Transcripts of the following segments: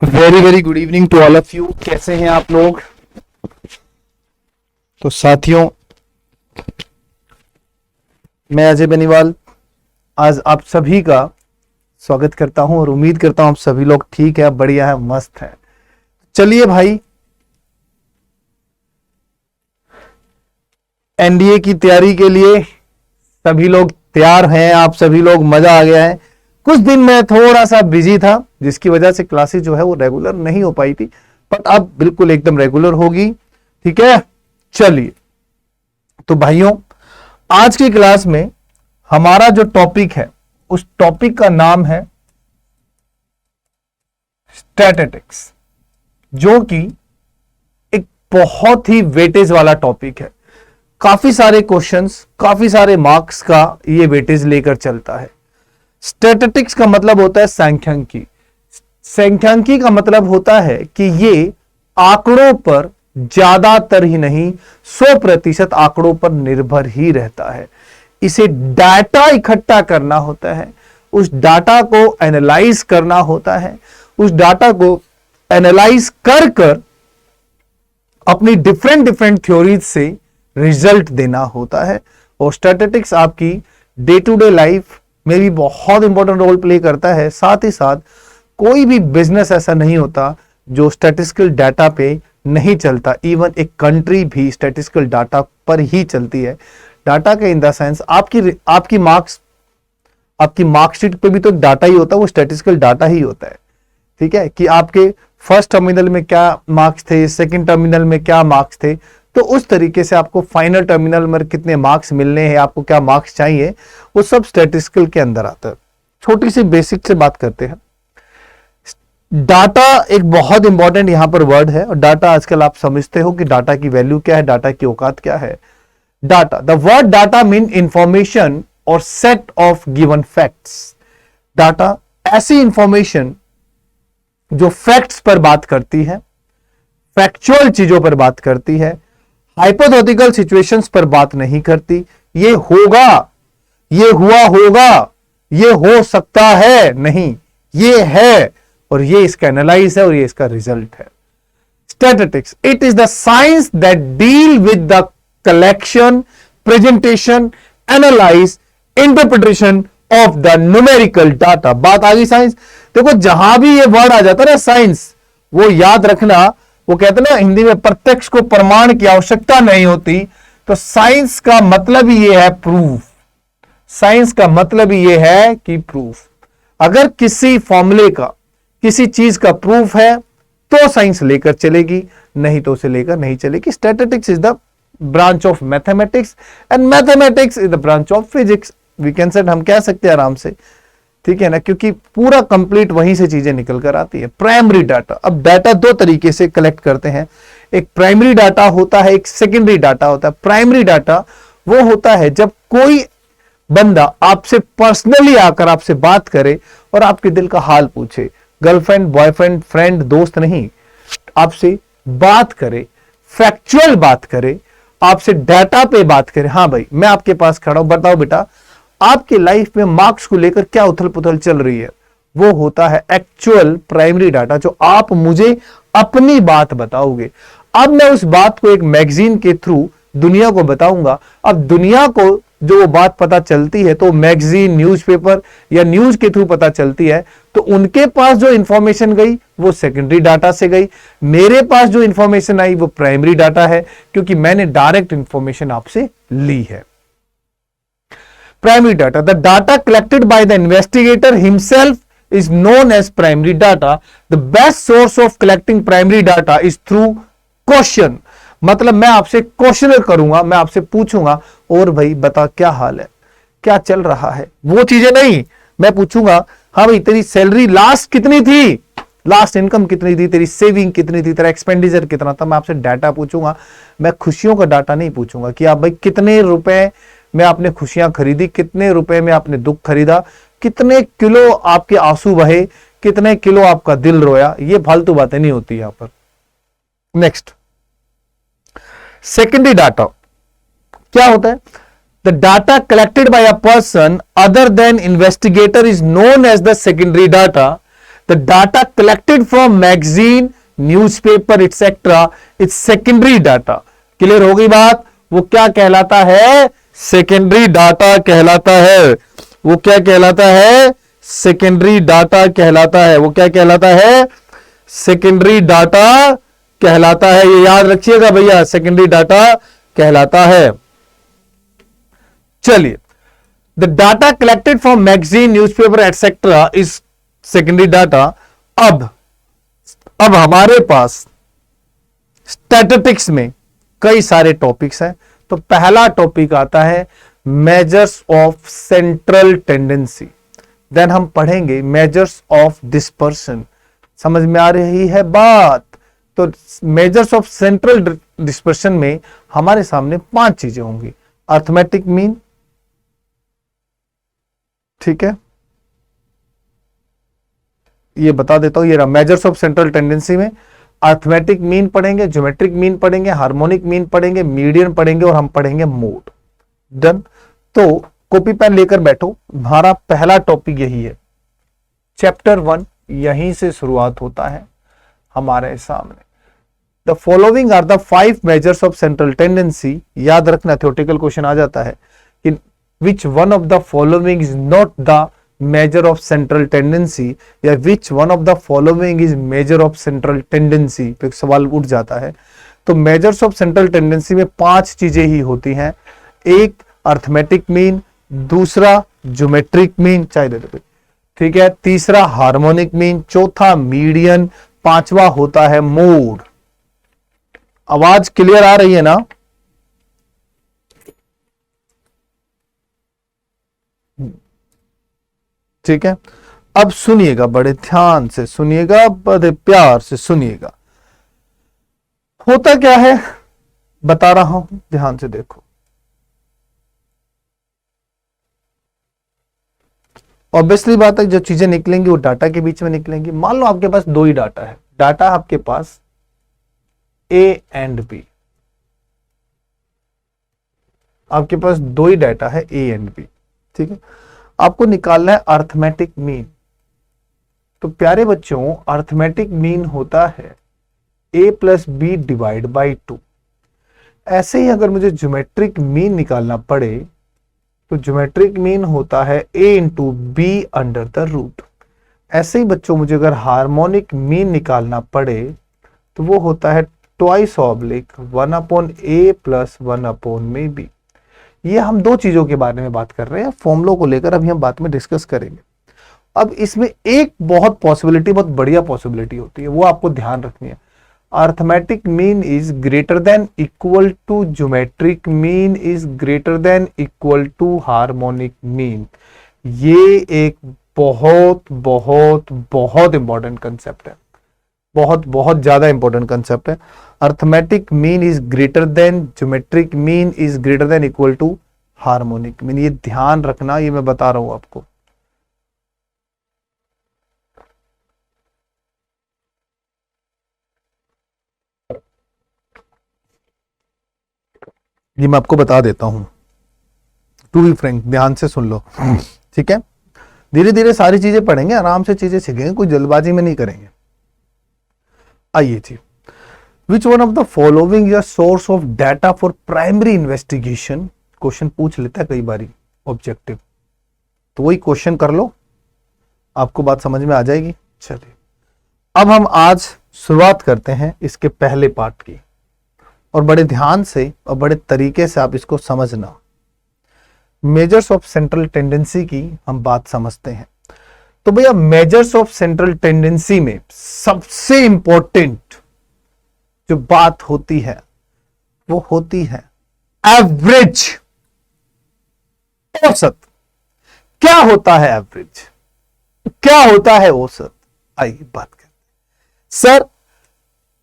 Very very good evening to all of you. कैसे हैं आप लोग? तो साथियों, मैं अजय बेनीवाल आज आप सभी का स्वागत करता हूं और उम्मीद करता हूं आप सभी लोग ठीक है, बढ़िया है, मस्त है। चलिए भाई, एनडीए की तैयारी के लिए सभी लोग तैयार हैं? आप सभी लोग, मजा आ गया है? कुछ दिन मैं थोड़ा सा बिजी था जिसकी वजह से क्लासेस जो है वो रेगुलर नहीं हो पाई थी, बट अब बिल्कुल एकदम रेगुलर होगी। ठीक है, चलिए तो भाइयों, आज की क्लास में हमारा जो टॉपिक है उस टॉपिक का नाम है स्टैटिस्टिक्स, जो कि एक बहुत ही वेटेज वाला टॉपिक है। काफी सारे क्वेश्चंस, काफी सारे मार्क्स का ये वेटेज लेकर चलता है। स्टैटिस्टिक्स का मतलब होता है सांख्यिकी। सांख्यिकी का मतलब होता है कि ये आंकड़ों पर ज्यादातर ही नहीं 100% आंकड़ों पर निर्भर ही रहता है। इसे डाटा इकट्ठा करना होता है, उस डाटा को एनालाइज करना होता है, उस डाटा को एनालाइज कर कर अपनी डिफरेंट डिफरेंट थ्योरीज से रिजल्ट देना होता है। और स्टैटिस्टिक्स आपकी डे टू डे लाइफ में भी बहुत इंपॉर्टेंट रोल प्ले करता है। साथ ही साथ कोई भी बिजनेस ऐसा नहीं होता जो स्टैटिस्टिकल डाटा पे नहीं चलता। इवन एक कंट्री भी स्टैटिस्टिकल डाटा पर ही चलती है। डाटा का इन द सेंस आपकी मार्कशीट पे भी तो डाटा ही होता है, वो स्टैटिस्टिकल डाटा ही होता है। ठीक है, कि आपके फर्स्ट टर्मिनल में क्या मार्क्स थे, सेकंड टर्मिनल में क्या मार्क्स थे, तो उस तरीके से आपको फाइनल टर्मिनल में कितने मार्क्स मिलने हैं, आपको क्या मार्क्स चाहिए, वो सब स्टैटिस्टिकल के अंदर आता है। छोटी सी बेसिक से बात करते हैं। डाटा एक बहुत इंपॉर्टेंट यहां पर वर्ड है, और डाटा आजकल आप समझते हो कि डाटा की वैल्यू क्या है, डाटा की औकात क्या है। Data, the word data mean information और set of given facts. Data ऐसी इंफॉर्मेशन जो फैक्ट्स पर बात करती है, फैक्चुअल चीजों पर बात करती है, हाइपोथेटिकल सिचुएशंस पर बात नहीं करती। ये होगा, ये हुआ होगा, ये हो सकता है, नहीं, ये है और ये इसका एनालाइज है और ये इसका रिजल्ट है। Statistics, it is the science that deal with the collection, presentation, analyse, interpretation of the numerical data. बात आ गई साइंस। देखो, जहां भी ये वर्ड आ जाता है ना साइंस, वो याद रखना, वो कहते हैं ना हिंदी में प्रत्यक्ष को प्रमाण की आवश्यकता नहीं होती। तो साइंस का मतलब ही ये है प्रूफ। साइंस का मतलब ही ये है कि प्रूफ। अगर किसी फॉर्मूले का, किसी चीज का प्रूफ है तो साइंस लेकर चलेगी, नहीं तो उसे लेकर नहीं चलेगी। Statistics is the branch of mathematics and mathematics is the branch of physics. We can said, हम कह सकते हैं आराम से, ठीक है ना, क्योंकि पूरा कंप्लीट वहीं से चीजें निकल कर आती है। प्राइमरी डाटा, अब डाटा दो तरीके से कलेक्ट करते हैं। एक प्राइमरी डाटा होता है, एक सेकेंडरी डाटा होता है। प्राइमरी डाटा वो होता है जब कोई बंदा आपसे पर्सनली आकर आपसे बात करे और आपके दिल का हाल पूछे। गर्लफ्रेंड, बॉयफ्रेंड, फ्रेंड, दोस्त नहीं, आपसे बात करे, फैक्चुअल बात करे, आपसे डाटा पे बात करे। हाँ भाई, मैं आपके पास खड़ा हूं, बताओ बेटा आपके लाइफ में मार्क्स को लेकर क्या उथल पुथल चल रही है। वो होता है एक्चुअल प्राइमरी डाटा, जो आप मुझे अपनी बात बताओगे। अब मैं उस बात को एक मैगजीन के थ्रू दुनिया को बताऊंगा। अब दुनिया को जो वो बात पता चलती है तो मैगजीन, न्यूज़पेपर या न्यूज के थ्रू पता चलती है, तो उनके पास जो इंफॉर्मेशन गई वो सेकेंडरी डाटा से गई। मेरे पास जो इंफॉर्मेशन आई वो प्राइमरी डाटा है, क्योंकि मैंने डायरेक्ट इंफॉर्मेशन आपसे ली है। Primary data, the data collected by the investigator himself is known as primary data. The best source of collecting primary data is through question. मतलब मैं आपसे क्वेश्चन करूंगा, मैं आपसे पूछूंगा, और भाई बता क्या हाल है, क्या चल रहा है, वो चीजें नहीं। मैं पूछूंगा, हाँ भाई तेरी सैलरी लास्ट कितनी थी, लास्ट इनकम कितनी थी, तेरी सेविंग कितनी थी, तेरा एक्सपेंडिचर कितना था। मैं आपसे डाटा पूछूंगा। मैं खुशियों का डाटा नहीं पूछूंगा कि आप भाई कितने रुपए में आपने खुशियां खरीदी, कितने रुपए में आपने दुख खरीदा, कितने किलो आपके आंसू बहे, कितने किलो आपका दिल रोया। ये फालतू बातें नहीं होती यहां पर। नेक्स्ट, सेकेंडरी डाटा क्या होता है? The data collected by a person other than investigator is known as the secondary data. The data collected from magazine, newspaper etcetera it's secondary data. Clear हो गई बात? वो क्या कहलाता है? सेकेंडरी डाटा कहलाता है। वो क्या कहलाता है? सेकेंडरी डाटा कहलाता है। वो क्या कहलाता है? सेकेंडरी डाटा कहलाता है। ये याद रखिएगा भैया, सेकेंडरी डाटा कहलाता है। चलिए, the data collected from magazine, newspaper etcetera is secondary data. अब हमारे पास स्टैटिस्टिक्स में कई सारे टॉपिक्स हैं। तो पहला टॉपिक आता है measures of central tendency. Then हम पढ़ेंगे मेजर्स ऑफ डिस्पर्शन। समझ में आ रही है बात? तो मेजर्स ऑफ सेंट्रल डिस्पर्शन में हमारे सामने 5 चीजें होंगी। अर्थमेटिक मीन, ठीक है, ये बता देता हूं। ये रहा मेजर्स ऑफ सेंट्रल टेंडेंसी में अर्थमेटिक मीन पढ़ेंगे, ज्योमेट्रिक मीन पढ़ेंगे, हार्मोनिक मीन पढ़ेंगे, मीडियन पढ़ेंगे और हम पढ़ेंगे मोड। डन। तो कॉपी पेन लेकर बैठो, हमारा पहला टॉपिक यही है। चैप्टर 1 यहीं से शुरुआत होता है हमारे सामने। The following are the 5 measures of central tendency. याद रखना, थ्योरेटिकल क्वेश्चन आ जाता है कि which one of the following is not the measure of central tendency, या which one of the following is measure of central tendency पे सवाल उठ जाता है। तो मेजर्स ऑफ सेंट्रल टेंडेंसी में 5 चीजें ही होती हैं। एक अर्थमेटिक मीन, दूसरा ज्योमेट्रिक मीन, चाहे दे दो, ठीक है, तीसरा हार्मोनिक मीन, चौथा मीडियन, पांचवा होता है मोड। आवाज क्लियर आ रही है ना? ठीक है, अब सुनिएगा, बड़े ध्यान से सुनिएगा, बड़े प्यार से सुनिएगा। होता क्या है बता रहा हूं, ध्यान से देखो। ऑब्वियसली बात है, जो चीजें निकलेंगी वो डाटा के बीच में निकलेंगी। मान लो आपके पास 2 ही डाटा है। डाटा आपके पास A एंड B, आपके पास 2 ही डाटा है A एंड B, ठीक है। आपको निकालना है अर्थमेटिक मीन। तो प्यारे बच्चों, अर्थमेटिक मीन होता है A plus B divide by 2। ऐसे ही अगर मुझे ज्योमेट्रिक मीन निकालना पड़े तो ज्योमेट्रिक मीन होता है A into B under the root. ऐसे ही बच्चों, मुझे अगर हार्मोनिक मीन निकालना पड़े तो वो होता है twice oblique 1 upon A plus 1 upon में B। ये हम 2 चीजों के बारे में बात कर रहे हैं, फॉर्मूलों को लेकर अभी हम बात में डिस्कस करेंगे। अब इसमें एक बहुत पॉसिबिलिटी, बहुत बढ़िया पॉसिबिलिटी होती है, वो आपको ध्यान रखनी है। Arithmetic mean is greater than equal to geometric mean is greater than equal to harmonic mean. ये एक बहुत बहुत बहुत इंपॉर्टेंट कंसेप्ट है, बहुत बहुत ज्यादा इंपॉर्टेंट कंसेप्ट है। Arithmetic mean is greater than geometric mean is greater than equal to harmonic mean. ये ध्यान रखना, ये मैं बता रहा हूं आपको। ये मैं आपको बता देता हूं, टू बी फ्रैंक, ध्यान से सुन लो, ठीक है। धीरे धीरे सारी चीजें पढ़ेंगे, आराम से चीजें सीखेंगे, कोई जल्दबाजी में नहीं करेंगे। आइए जी, which one of the following is source of data for primary investigation. Question पूछ लेता है कई बारी ऑब्जेक्टिव, तो वही क्वेश्चन कर लो, आपको बात समझ में आ जाएगी। चलिए, अब हम आज शुरुआत करते हैं इसके पहले पार्ट की, और बड़े ध्यान से और बड़े तरीके से आप इसको समझना। मेजर्स ऑफ सेंट्रल टेंडेंसी की हम बात समझते हैं। तो भैया, मेजर्स ऑफ सेंट्रल टेंडेंसी में सबसे इंपॉर्टेंट जो बात होती है वो होती है एवरेज, औसत। क्या होता है एवरेज, क्या होता है औसत? आइए बात करते हैं। सर,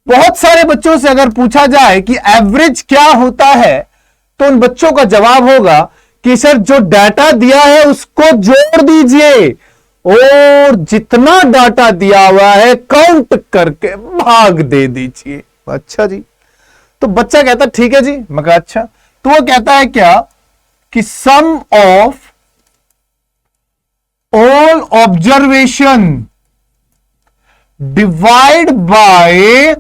बहुत सारे बच्चों से अगर पूछा जाए कि एवरेज क्या होता है, तो उन बच्चों का जवाब होगा कि सर, जो डाटा दिया है उसको जोड़ दीजिए और जितना डाटा दिया हुआ है काउंट करके भाग दे दीजिए। अच्छा जी, तो बच्चा कहता ठीक है जी। मैं कहा अच्छा, तो वो कहता है क्या कि sum of all observation divide by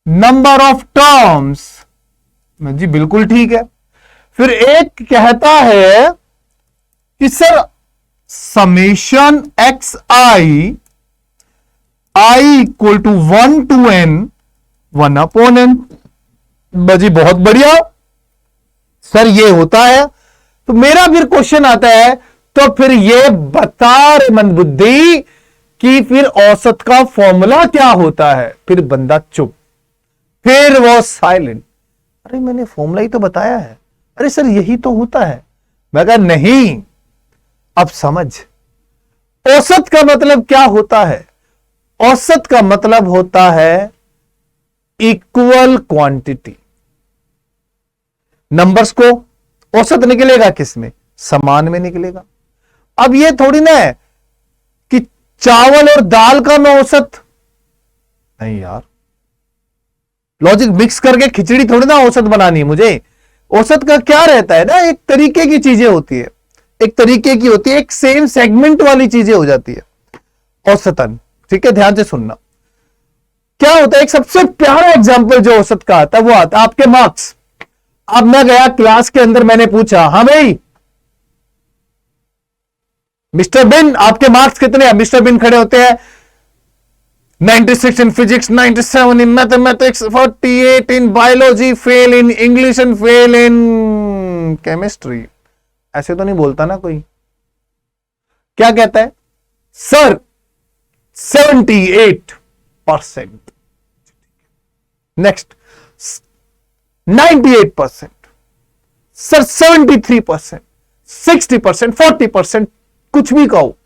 number of terms. जी बिल्कुल ठीक है। फिर एक कहता है कि sir summation x i equal to 1 to n 1 upon n। बजी बहुत बढ़िया सर, ये होता है। तो मेरा फिर क्वेश्चन आता है, तो फिर ये बता रे मंदबुद्धि कि फिर औसत का फॉर्मूला क्या होता है। फिर बंदा चुप, फिर वो साइलेंट। अरे मैंने फॉर्मूला ही तो बताया है। अरे सर यही तो होता है। मैं कहा नहीं, अब समझ औसत का मतलब क्या होता है। औसत का मतलब होता है इक्वल क्वांटिटी। नंबर्स को औसत निकलेगा किसमें, समान में निकलेगा। अब ये थोड़ी ना है कि चावल और दाल का मैं औसत, नहीं यार, लॉजिक मिक्स करके खिचड़ी थोड़ी ना औसत बनानी है मुझे। औसत का क्या रहता है ना, एक तरीके की चीजें होती है, एक तरीके की होती है, एक सेम सेगमेंट वाली चीजें हो जाती है औसतन। ठीक है, ध्यान से सुनना। क्या होता है, एक सबसे प्यारा एग्जांपल जो औसत का आता है वो आता है आपके मार्क्स। अब मैं गया क्लास के अंदर, मैंने पूछा हाँ भाई मिस्टर बिन आपके मार्क्स कितने हैं। मिस्टर बिन खड़े होते हैं 96 in physics, 97 in mathematics, 48 in biology, fail in English and fail in chemistry। ऐसे तो नहीं बोलता ना कोई। क्या कहता है सर 78%, नेक्स्ट 98%, सर 73%, 60%, 40%, कुछ भी कहो।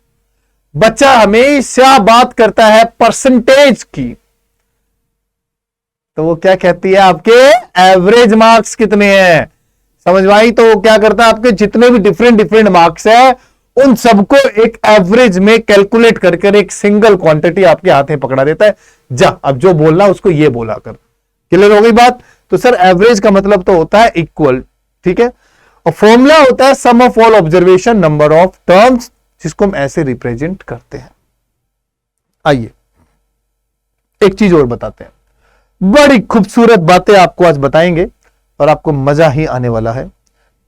बच्चा हमेशा बात करता है परसेंटेज की। तो वो क्या कहती है, आपके एवरेज मार्क्स कितने हैं, समझ में आई। तो वो क्या करता है, आपके जितने भी डिफरेंट डिफरेंट मार्क्स है उन सबको एक एवरेज में कैलकुलेट करके एक सिंगल क्वांटिटी आपके हाथ में पकड़ा देता है। जा अब जो बोलना उसको ये बोला कर। क्लियर हो गई बात। तो सर एवरेज का मतलब तो होता है इक्वल, ठीक है। और फॉर्मूला होता है sum of all observation number of terms, जिसको हम ऐसे रिप्रेजेंट करते हैं। आइए एक चीज और बताते हैं, बड़ी खूबसूरत बातें आपको आज बताएंगे और आपको मजा ही आने वाला है।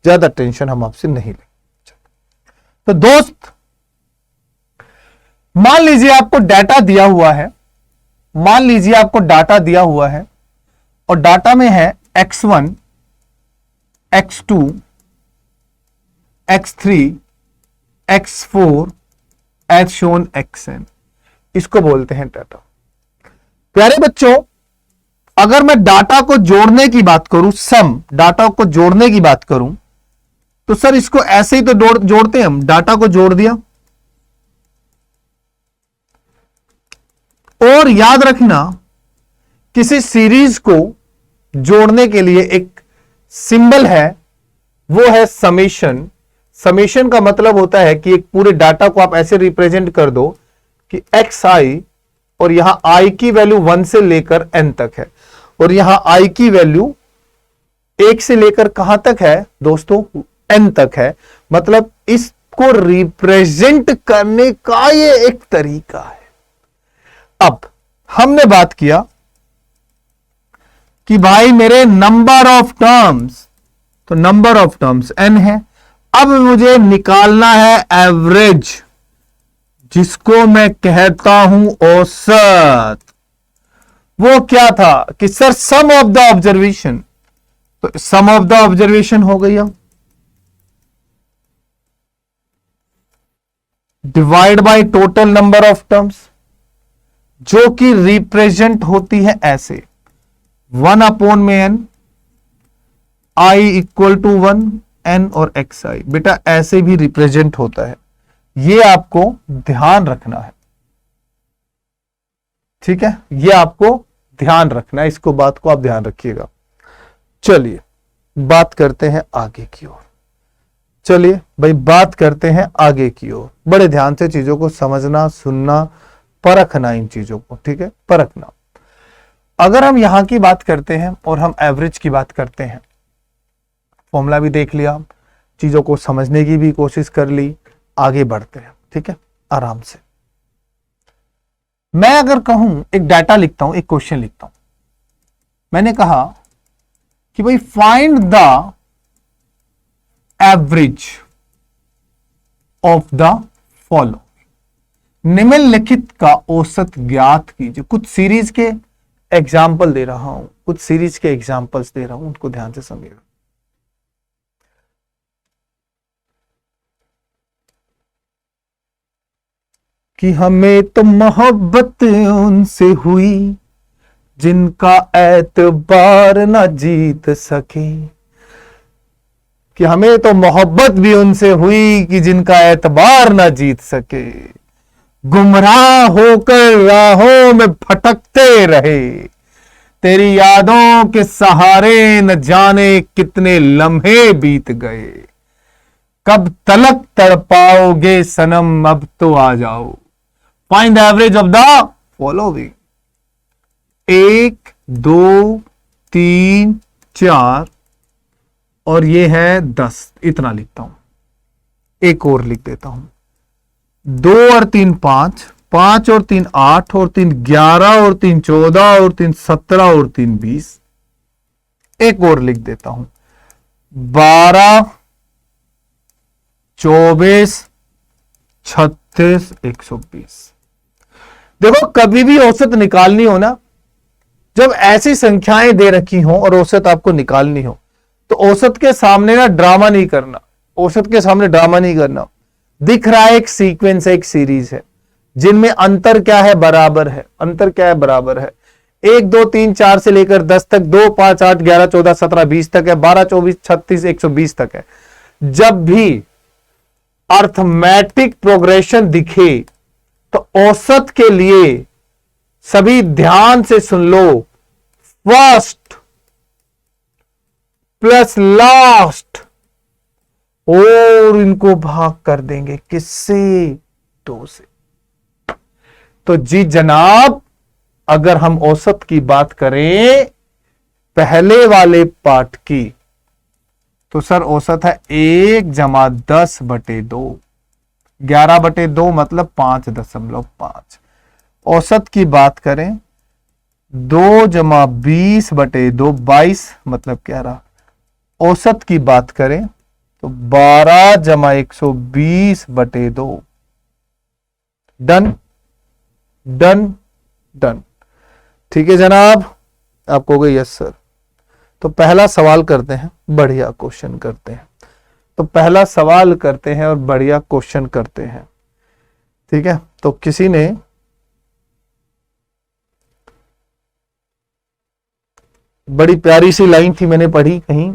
ज्यादा टेंशन हम आपसे नहीं लेंगे। तो दोस्त मान लीजिए आपको डाटा दिया हुआ है, मान लीजिए आपको डाटा दिया हुआ है और डाटा में है x1, x2, x3, x4 as shown xn। इसको बोलते हैं डाटा। प्यारे बच्चों, अगर मैं डाटा को जोड़ने की बात करूं, सम डाटा को जोड़ने की बात करूं, तो सर इसको ऐसे ही तो जोड़ते हैं हम। डाटा को जोड़ दिया और याद रखना किसी सीरीज को जोड़ने के लिए एक सिंबल है, वो है समेशन। समेशन का मतलब होता है कि एक पूरे डाटा को आप ऐसे रिप्रेजेंट कर दो कि एक्स आई, और यहां आई की वैल्यू 1 से लेकर n तक है, और यहां आई की वैल्यू 1 से लेकर कहां तक है दोस्तों, n तक है। मतलब इसको रिप्रेजेंट करने का ये एक तरीका है। अब हमने बात किया कि भाई मेरे नंबर ऑफ टर्म्स, तो नंबर ऑफ टर्म्स n है। अब मुझे निकालना है एवरेज, जिसको मैं कहता हूं औसत। वो क्या था कि sir sum of the observation, तो सम ऑफ द ऑब्जर्वेशन हो गई अब divide by total number of terms, जो कि रिप्रेजेंट होती है ऐसे 1 अपॉन में n, i equal to 1, n और xi। बेटा ऐसे भी रिप्रेजेंट होता है, ये आपको ध्यान रखना है, ठीक है। ये आपको ध्यान रखना है, इसको बात को आप ध्यान रखिएगा। चलिए बात करते हैं आगे की ओर। चलिए भाई बात करते हैं आगे की ओर। बड़े ध्यान से चीजों को समझना, सुनना, परखना, इन चीजों को, ठीक है, परखना। अगर हम यहां की बात करते हैं और हम एवरेज की बात करते हैं, फॉर्मूला भी देख लिया, चीजों को समझने की भी कोशिश कर ली, आगे बढ़ते हैं, ठीक है, आराम से। मैं अगर कहूं एक डाटा लिखता हूं, एक क्वेश्चन लिखता हूं, मैंने कहा कि भाई find the average of the follow, निम्नलिखित का औसत ज्ञात कीजिए। कुछ सीरीज के एग्जाम्पल दे रहा हूं, कुछ सीरीज के एग्जाम्पल्स दे रहा हूं, उनको ध्यान से समझिएगा। कि हमें तो मोहब्बत उनसे हुई जिनका एतबार ना जीत सके, कि हमें तो मोहब्बत भी उनसे हुई कि जिनका एतबार ना जीत सके, गुमराह होकर राहों में भटकते रहे, तेरी यादों के सहारे न जाने कितने लम्हे बीत गए, कब तलक तड़पाओगे सनम अब तो आ जाओ। Find the average of the following. 1 2 3 4 और ये है 10, इतना लिखता हूं। एक और लिख देता हूं, 2 और 3 5, 5 और 3 8 और 3 11 और 3 14 और 3 17 और 3 20। एक और लिख देता हूं, 12 24 36 120। देखो कभी भी औसत निकालनी हो ना, जब ऐसी संख्याएं दे रखी हो और औसत आपको निकालनी हो, तो औसत के सामने ना ड्रामा नहीं करना, औसत के सामने ड्रामा नहीं करना। दिख रहा है एक सीक्वेंस है, एक सीरीज है, जिनमें अंतर क्या है, बराबर है। अंतर क्या है, बराबर है। 1 2 3 4 से लेकर 10 तक, 2 5 8 11 14 17 20 तक है, 12 24 36 120 तक है। जब भी अर्थमेटिक प्रोग्रेशन दिखे तो औसत के लिए सभी ध्यान से सुन लो, फर्स्ट प्लस लास्ट, और इनको भाग कर देंगे किससे, 2 से। तो जी जनाब, अगर हम औसत की बात करें पहले वाले पार्ट की, तो सर औसत है 1 + 10/2, 11/2 मतलब 5.5। औसत की बात करें 2 + 20/2, 22 मतलब 11। औसत की बात करें तो 12 + 120/2। Done done done. ठीक है जनाब, आपको हो गई यस सर। तो पहला सवाल करते हैं, बढ़िया क्वेश्चन करते हैं। तो पहला सवाल करते हैं और बढ़िया क्वेश्चन करते हैं। ठीक है, तो किसी ने बड़ी प्यारी सी लाइन थी, मैंने पढ़ी कहीं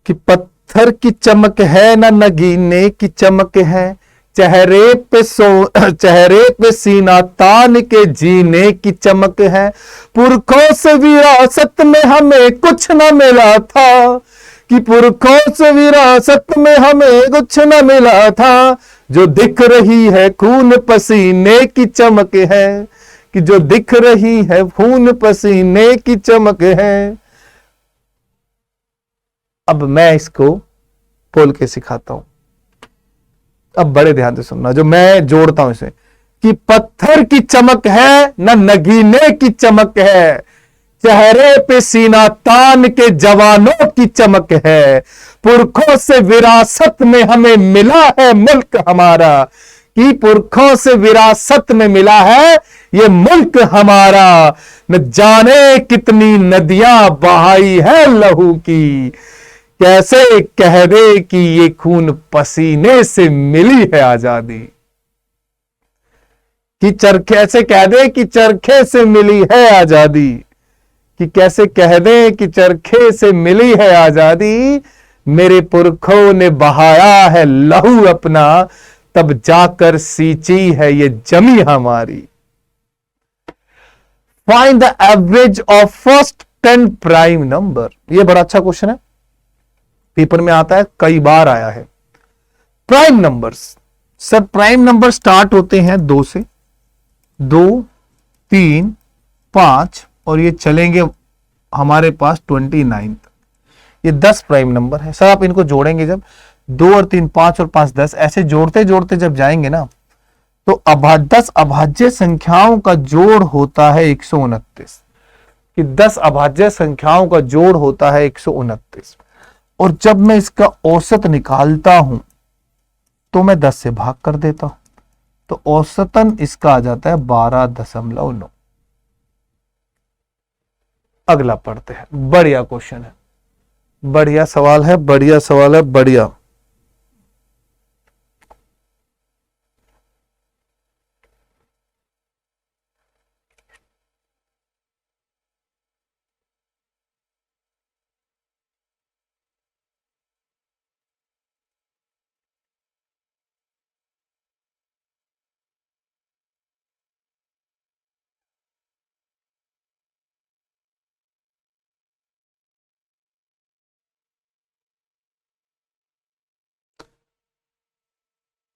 कि पत्थर की चमक है ना नगीने की चमक है, चेहरे पे सीना तान के जीने की चमक है, पुरखों से विरासत में हमें कुछ न मिला था, कि पुरखों से विरासत में हमें कुछ न मिला था, जो दिख रही है खून पसीने की चमक है, कि जो दिख रही है खून पसीने की चमक है। अब मैं इसको बोल के सिखाता हूं, अब बड़े ध्यान से सुनना, जो मैं जोड़ता हूं इसे, कि पत्थर की चमक है ना नगीने की चमक है, चेहरे पे सीना तान के जवानों की चमक है, पुरखों से विरासत में हमें मिला है मुल्क हमारा, कि पुरखों से विरासत में मिला है ये मुल्क हमारा, न जाने कितनी नदियां बहाई है लहू की, कैसे कह दे कि ये खून पसीने से मिली है आजादी, कि चरखे ऐसे कह दे कि चरखे से मिली है आजादी, कि कैसे कह दे कि चरखे से मिली है आजादी, मेरे पुरखों ने बहाया है लहू अपना, तब जाकर सींची है ये जमी हमारी। Find the average of first 10 prime number. ये बड़ा अच्छा क्वेश्चन है, पेपर में आता है, कई बार आया है। Prime numbers, sir prime number start होते हैं 2 से, 2 3 5 और ये चलेंगे हमारे पास 29 तक। ये 10 प्राइम नंबर है। सर आप इनको जोड़ेंगे जब 2 और 3 5 और 5 10, ऐसे जोड़ते जोड़ते जब जाएंगे ना, तो 10 अभाज्य संख्याओं का जोड़ होता है 129, कि 10 अभाज्य संख्याओं का जोड़ होता है 129, और जब मैं इसका औसत निकालता हूं तो मैं 10 से भाग कर देता हूं, तो औसतन इसका आ जाता है 12.9। अगला पढ़ते हैं, बढ़िया क्वेश्चन है, बढ़िया सवाल है, बढ़िया सवाल है, बढ़िया।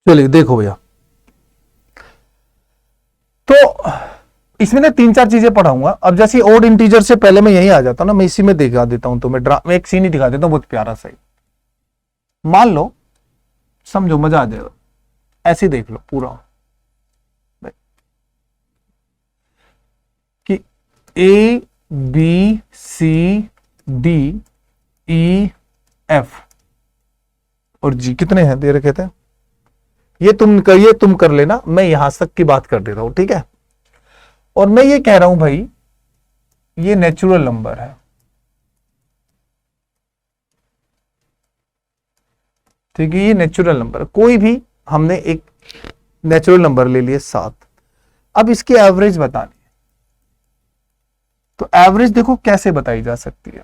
चलिए देखो भैया, तो इसमें ना 3-4 चीजें पढ़ाऊंगा। अब जैसे ओड इंटीजर से पहले मैं यहीं आ जाता हूं ना, मैं इसी में दिखा देता हूं, तो मैं एक सीन ही दिखा देता हूं बहुत प्यारा सा। मान लो, समझो, मजा आ जाएगा, ऐसे देख लो पूरा कि A B C D E F और जी कितने हैं दे रखे थे, ये तुम कर लेना, मैं यहां तक की बात कर दे रहा हूं, ठीक है। और मैं ये कह रहा हूं भाई, ये नेचुरल नंबर है, ठीक है, ये नेचुरल नंबर, कोई भी हमने एक नेचुरल नंबर ले लिए 7। अब इसकी एवरेज बतानी है, तो एवरेज देखो कैसे बताई जा सकती है।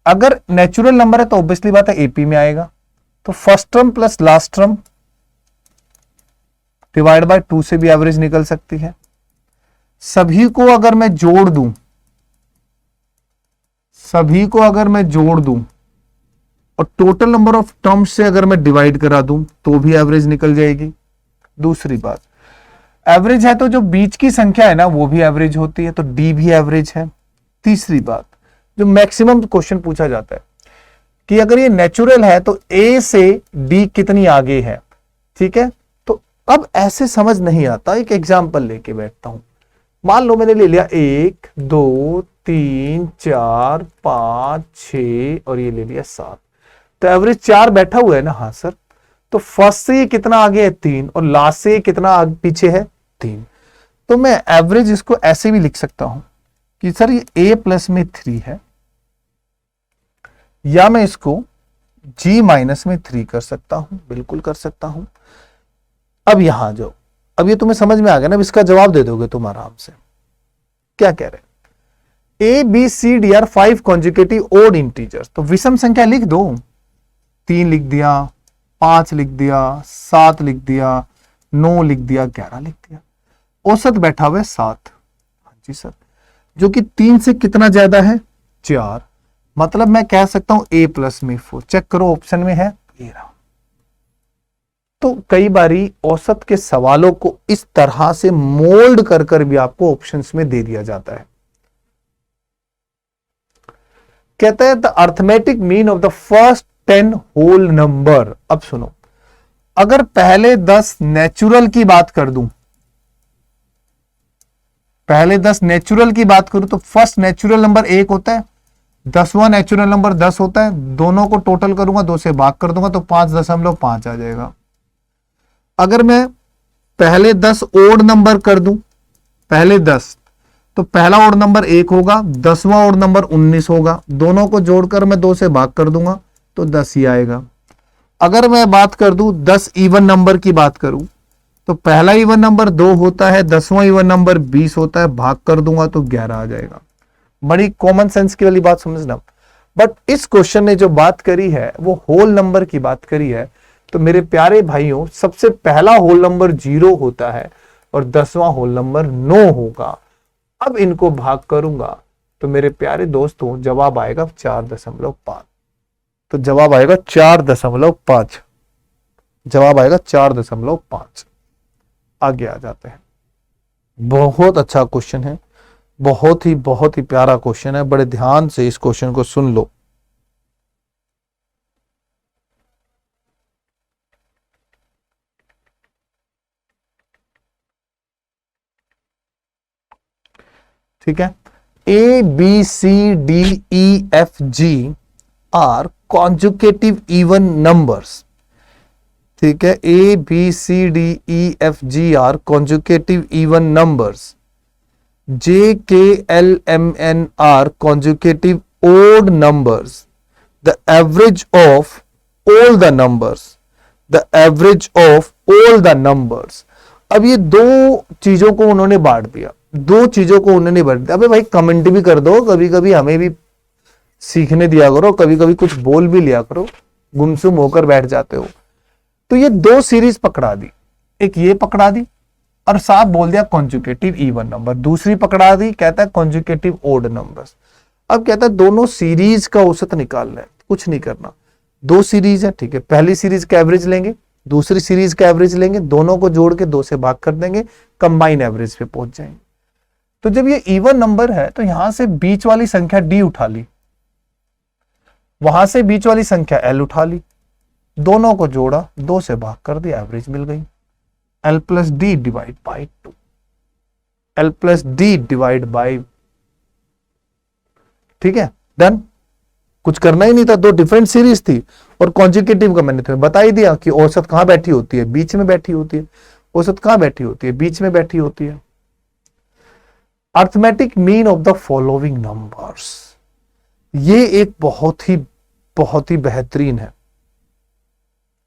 अगर नेचुरल नंबर है तो ऑब्वियसली बात है एपी में आएगा, तो first term plus last term divide by 2 से भी एवरेज निकल सकती है। सभी को अगर मैं जोड़ दूं, सभी को अगर मैं जोड़ दूं और टोटल नंबर ऑफ टर्म्स से अगर मैं डिवाइड करा दूं तो भी एवरेज निकल जाएगी। दूसरी बात, एवरेज है तो जो बीच की संख्या है ना वो भी एवरेज होती है, तो डी भी एवरेज है। तीसरी बात, जो मैक्सिमम क्वेश्चन पूछा जाता है कि अगर ये नेचुरल है तो ए से डी कितनी आगे है, ठीक है। तो अब ऐसे समझ नहीं आता, एक एग्जांपल लेके बैठता हूं। मान लो मैंने ले लिया 1 2 3 4 5 6 और ये ले लिया 7, तो एवरेज 4 बैठा हुआ है ना, हाँ सर। तो फर्स्ट से ये कितना आगे है 3, और लास्ट से ये कितना आगे पीछे है 3। तो मैं एवरेज इसको ऐसे भी लिख सकता हूं कि सर ये a प्लस में 3 है, या मैं इसको g माइनस में 3 कर सकता हूं, बिल्कुल कर सकता हूं। अब यहां जाओ, अब ये तुम्हें समझ में आ गया ना, अब इसका जवाब दे दोगे तुम आराम से। क्या कह रहे, A B C D are 5 consecutive odd integers, तो विषम संख्या लिख दो, 3 लिख दिया, 5 लिख दिया, 7 लिख दिया, 9 लिख दिया, 11 लिख दिया। औसत बैठा हुआ है 7, हाँ जी सर, जो कि 3 से कितना ज्यादा है 4, मतलब मैं कह सकता हूं a प्लस में 4। चेक करो ऑप्शन में है ये रहा। तो कई बारी औसत के सवालों को इस तरह से मोल्ड कर कर भी आपको ऑप्शंस में दे दिया जाता है। कहते हैं the arithmetic mean of the first 10 whole number. अब सुनो, अगर पहले 10 नेचुरल की बात कर दूं, पहले 10 नेचुरल की बात करूं तो फर्स्ट नेचुरल नंबर 1 होता है, 10वां नेचुरल नंबर 10 होता है, दोनों को टोटल करूंगा, 2 से भाग कर दूंगा तो 5.5 आ जाएगा। अगर मैं पहले 10 ओड नंबर कर दूं, पहले 10, तो पहला ओड नंबर 1 होगा, 10वां ओड नंबर 19 होगा, दोनों को जोड़कर मैं 2 से भाग कर दूंगा तो 10 ही आएगा। अगर मैं बात कर दूं 10 इवन नंबर की बात करूं, तो पहला इवन नंबर 2 होता है, 10वां इवन नंबर 20 होता है, भाग कर दूंगा तो 11 आ जाएगा। बड़ी कॉमन सेंस की वाली बात समझना। बट इस क्वेश्चन ने जो बात करी है वो होल नंबर की बात करी है, तो मेरे प्यारे भाइयों सबसे पहला होल नंबर 0 होता है और 10वां होल नंबर 9 होगा। अब इनको भाग करूंगा तो मेरे प्यारे दोस्तों जवाब आएगा 4.5। तो जवाब आएगा 4.5, जवाब आएगा 4.5। आगे आ जाते हैं। बहुत अच्छा क्वेश्चन है, बहुत ही प्यारा क्वेश्चन है, बड़े ध्यान से इस क्वेश्चन को सुन लो। ठीक है, a B C D E f g are consecutive even numbers. ठीक है, a B C D E f g are consecutive even numbers. J k l m n are consecutive odd numbers. The average of all the numbers, the average of all the numbers। अब ये दो चीजों को उन्होंने बांट दिया, दो चीजों को उन्होंने बांट दिया। अबे भाई कमेंट भी कर दो, कभी कभी हमें भी सीखने दिया करो, कभी कभी कुछ बोल भी लिया करो, गुमसुम होकर बैठ जाते हो। तो ये दो सीरीज पकड़ा दी, एक ये पकड़ा दी और साफ बोल दिया कॉन्जुकेटिव इवन नंबर, दूसरी पकड़ा दी कहता है कॉन्जुकेटिव ओड नंबर्स। अब कहता है दोनों सीरीज का औसत निकालना है, कुछ नहीं करना, दो सीरीज है, ठीक है, पहली सीरीज का एवरेज लेंगे, दूसरी सीरीज का एवरेज लेंगे, दोनों को जोड़ के 2 से भाग कर देंगे, कंबाइन एवरेज पे पहुंच जाएंगे। तो जब ये इवन नंबर है तो यहां से बीच वाली संख्या डी उठा ली, वहां से बीच वाली संख्या एल उठा ली, दोनों को जोड़ा, 2 से भाग कर दिया, एवरेज मिल गई। L plus D divide by 2, L plus D divide by, ठीक है, डन। कुछ करना ही नहीं था, दो डिफरेंट सीरीज थी। और कॉन्जुकेटिव का मैंने तुम्हें बता ही दिया कि औसत कहां बैठी होती है, बीच में बैठी होती है। औसत कहां बैठी होती है, बीच में बैठी होती है। Arithmetic mean of the following numbers, ये एक बहुत ही बेहतरीन है।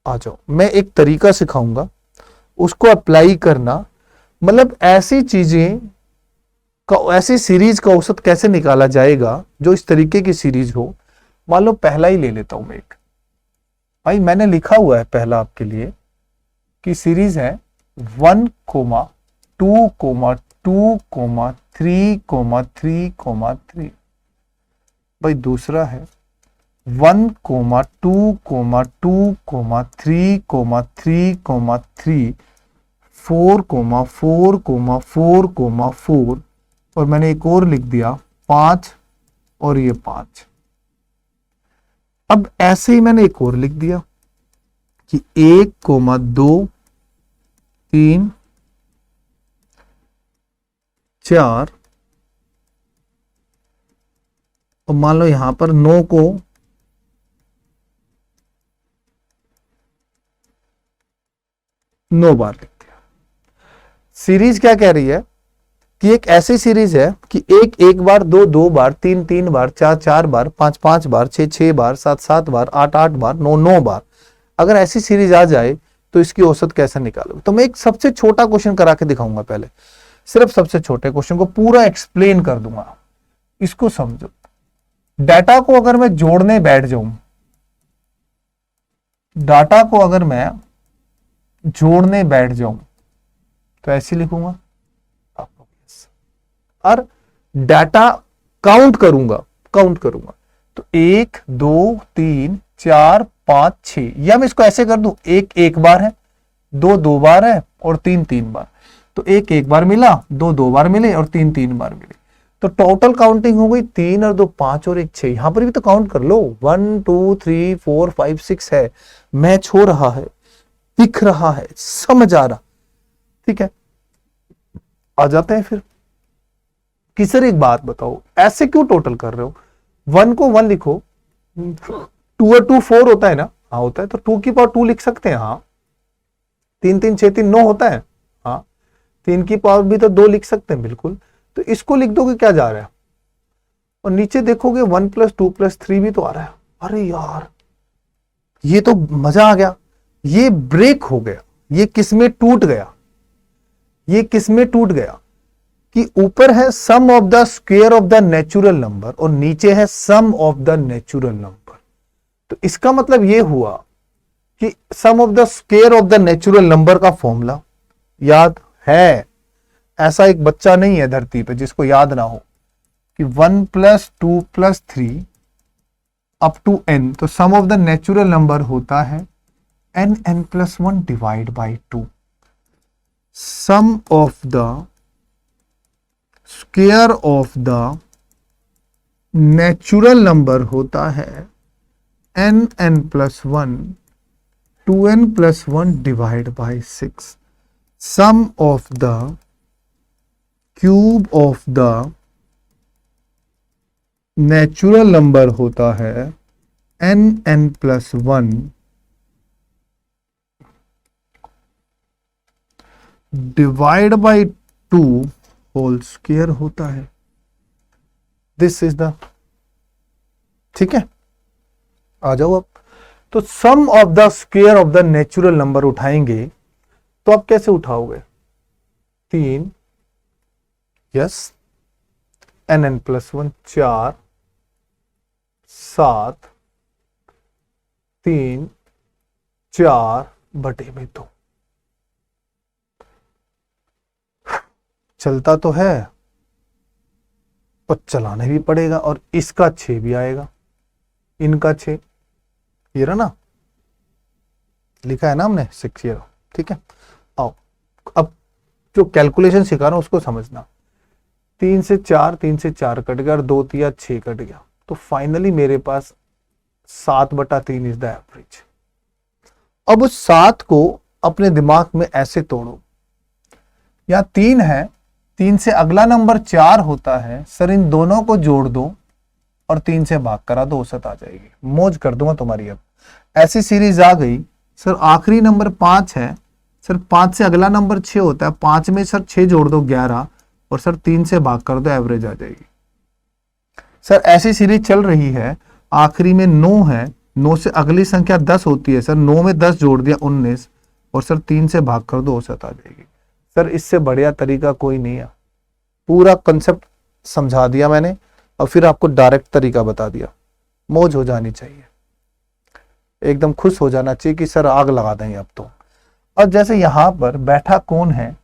आ जाओ, मैं एक तरीका सिखाऊंगा, उसको अप्लाई करना, मतलब ऐसी चीजें का, ऐसी सीरीज का औसत कैसे निकाला जाएगा जो इस तरीके की सीरीज हो। मान लो पहला ही ले लेता हूं मैं एक, भाई मैंने लिखा हुआ है पहला आपके लिए कि सीरीज है 1, 2, 2, 3, 3, भाई दूसरा है 1, 2, 2, 3, 3, 4, 4, और मैंने एक और लिख दिया 5 और ये 5। अब ऐसे ही मैंने एक और लिख दिया कि 1, 2, 3, 4, और मान लो यहां पर 9 को 9 बार लिख दिया। सीरीज क्या कह रही है कि एक ऐसी सीरीज है कि 1 1 बार, 2 2 बार, 3 3 बार, 4 4 बार, 5 5 बार, 6 6 बार, 7 7 बार, 8 8 बार, 9 9 बार। अगर ऐसी सीरीज आ जाए तो इसकी औसत कैसे निकालोगे। तो मैं एक सबसे छोटा क्वेश्चन करा के दिखाऊंगा, पहले सिर्फ सबसे छोटे क्वेश्चन को पूरा एक्सप्लेन कर दूंगा, इसको समझो। डाटा को अगर मैं जोड़ने बैठ जाऊं, डाटा को अगर मैं जोड़ने बैठ जाऊं तो ऐसे लिखूंगा, और डाटा काउंट करूंगा तो 1 2 3 4 5 6, या मैं इसको ऐसे कर दूं, 1 1 बार है, 2 2 बार है और 3 3 बार। तो 1 1 बार मिला, 2 2 बार मिले और 3 3 बार मिले। तो टोटल काउंटिंग हो गई 3 और 2 5 और 1 6। यहां पर भी तो काउंट कर लो, 1 2 3 4 5 6 है, मैच हो रहा है, दिख रहा है, समझ आ रहा, ठीक है। आ जाते हैं फिर कि सर एक बात बताओ, ऐसे क्यों टोटल कर रहे हो। 1 को 1 लिखो, 2 और 2 4 होता है ना, हाँ होता है, तो 2 की पावर 2 लिख सकते हैं, हाँ। 3 3 6 3 9 होता है, हाँ। 3 की पावर भी तो 2 लिख सकते हैं, बिल्कुल। तो इसको लिख दोगे, क्या जा रहा है, और नीचे देखोगे 1 + 2 + 3 भी तो आ रहा है। अरे यार, ये तो मजा आ गया, ये ब्रेक हो गया, ये किसमें टूट गया, ये किसमें टूट गया कि ऊपर है sum of the square of the natural number और नीचे है sum of the natural number. तो इसका मतलब ये हुआ कि sum of the square of the natural number का फॉर्मूला याद है। ऐसा एक बच्चा नहीं है धरती पे जिसको याद ना हो कि 1 + 2 + 3 अप टू n, तो sum of the natural number होता है n + 1 divide by 2। Sum of the square of the natural number होता है n + 1 2n + 1 divide by 6। Sum of the cube of the natural number होता है n+1 divide by 2 whole square होता है। This is the, ठीक है, आ जाओ अब। तो sum of the square of the natural number उठाएंगे तो आप कैसे उठाओगे? 3, यस, n+1 4, 7, 3, 4/2। चलता तो है और चलाना भी पड़ेगा, और इसका 6 भी आएगा, इनका 6, ये रहा ना, लिखा है ना हमने 6 ये, ठीक है। आओ अब जो कैलकुलेशन सिखा रहा हूं उसको समझना। 3 से 4 कट गया और 2 तिया 6 कट गया, तो फाइनली मेरे पास 7/3 इज द एवरेज। अब उस 7 को अपने दिमाग में ऐसे तोड़ो, यहां 3 है, 3 से अगला नंबर 4 होता है, सर इन दोनों को जोड़ दो और 3 से भाग करा दो, औसत आ जाएगी। मौज कर दूंगा तुम्हारी। अब ऐसी सीरीज आ गई, सर आखिरी नंबर 5 है, सर 5 से अगला नंबर 6 होता है, 5 में सर 6 जोड़ दो 11, और सर 3 से भाग कर दो, एवरेज आ जाएगी। सर ऐसी सीरीज चल रही है, आखिरी में 9 है, 9 से अगली संख्या 10 होती है, सर 9 में 10 जोड़ दिया 19, और सर 3 से भाग कर दो, औसत आ जाएगी। सर इससे बढ़िया तरीका कोई नहीं है। पूरा कंसेप्ट समझा दिया मैंने और फिर आपको डायरेक्ट तरीका बता दिया। मौज हो जानी चाहिए, एकदम खुश हो जाना चाहिए कि सर आग लगा देंगे अब तो। और जैसे यहां पर बैठा कौन है?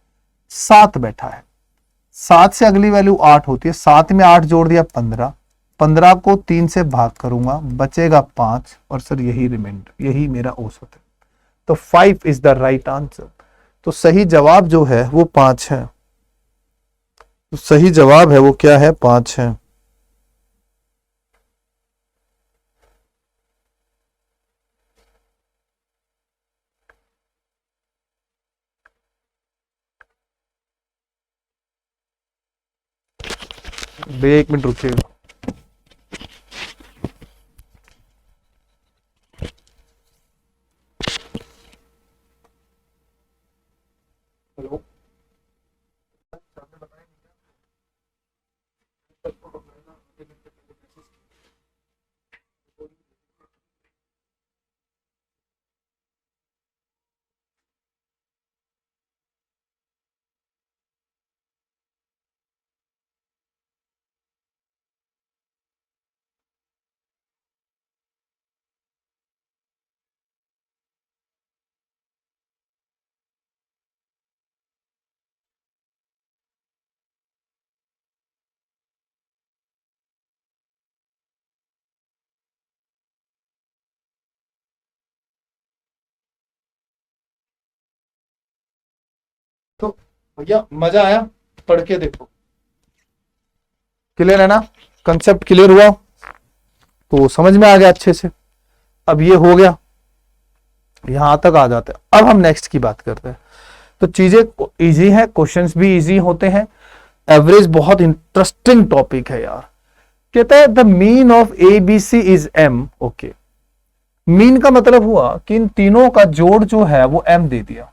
7 बैठा है, 7 से अगली वैल्यू 8 होती है, 7 में 8 जोड़ दिया 15, 15 को 3 से भाग करूंगा, बचेगा 5, और सर यही रिमाइंडर, यही मेरा औसत है। तो 5 इज द राइट आंसर। तो सही जवाब जो है वो 5 है। तो सही जवाब है वो क्या है? 5 है। भैया 1 मिनट रुकिएगा। हेलो, तो भैया मजा आया? पढ़ के देखो, क्लियर है ना? कंसेप्ट क्लियर हुआ तो समझ में आ गया अच्छे से। अब ये हो गया, यहां तक आ जाते हैं। अब हम नेक्स्ट की बात करते हैं। तो चीजें इजी है, क्वेश्चंस भी इजी होते हैं। एवरेज बहुत इंटरेस्टिंग टॉपिक है यार। कहता है the mean of A B C is M. Okay, mean का मतलब हुआ कि इन तीनों का जोड़ जो है वो एम दे दिया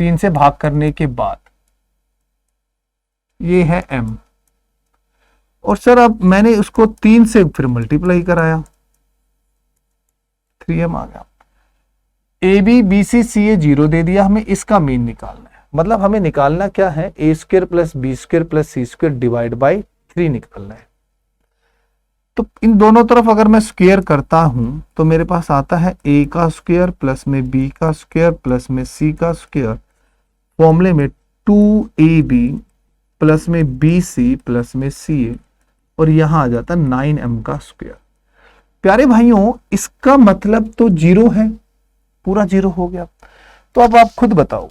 3 से भाग करने के बाद, ये है एम। और सर अब मैंने उसको 3 से फिर मल्टीप्लाई कराया, 3m आ गया। ए बी बी सी सी ए 0 दे दिया, हमें इसका मीन निकालना है। मतलब हमें निकालना क्या है? a² + b² + c² divide by 3 निकालना है। तो इन दोनों तरफ अगर मैं स्क्वायर करता हूं तो मेरे पास आता है a का स्क्वायर प्लस में b का स्क्वायर प्लस में c का स्क्वायर, फॉर्मूले में 2ab प्लस में bc प्लस में ca, और यहां आ जाता 9m का स्क्वायर। प्यारे भाइयों, इसका मतलब तो 0 है, पूरा 0 हो गया। तो अब आप खुद बताओ,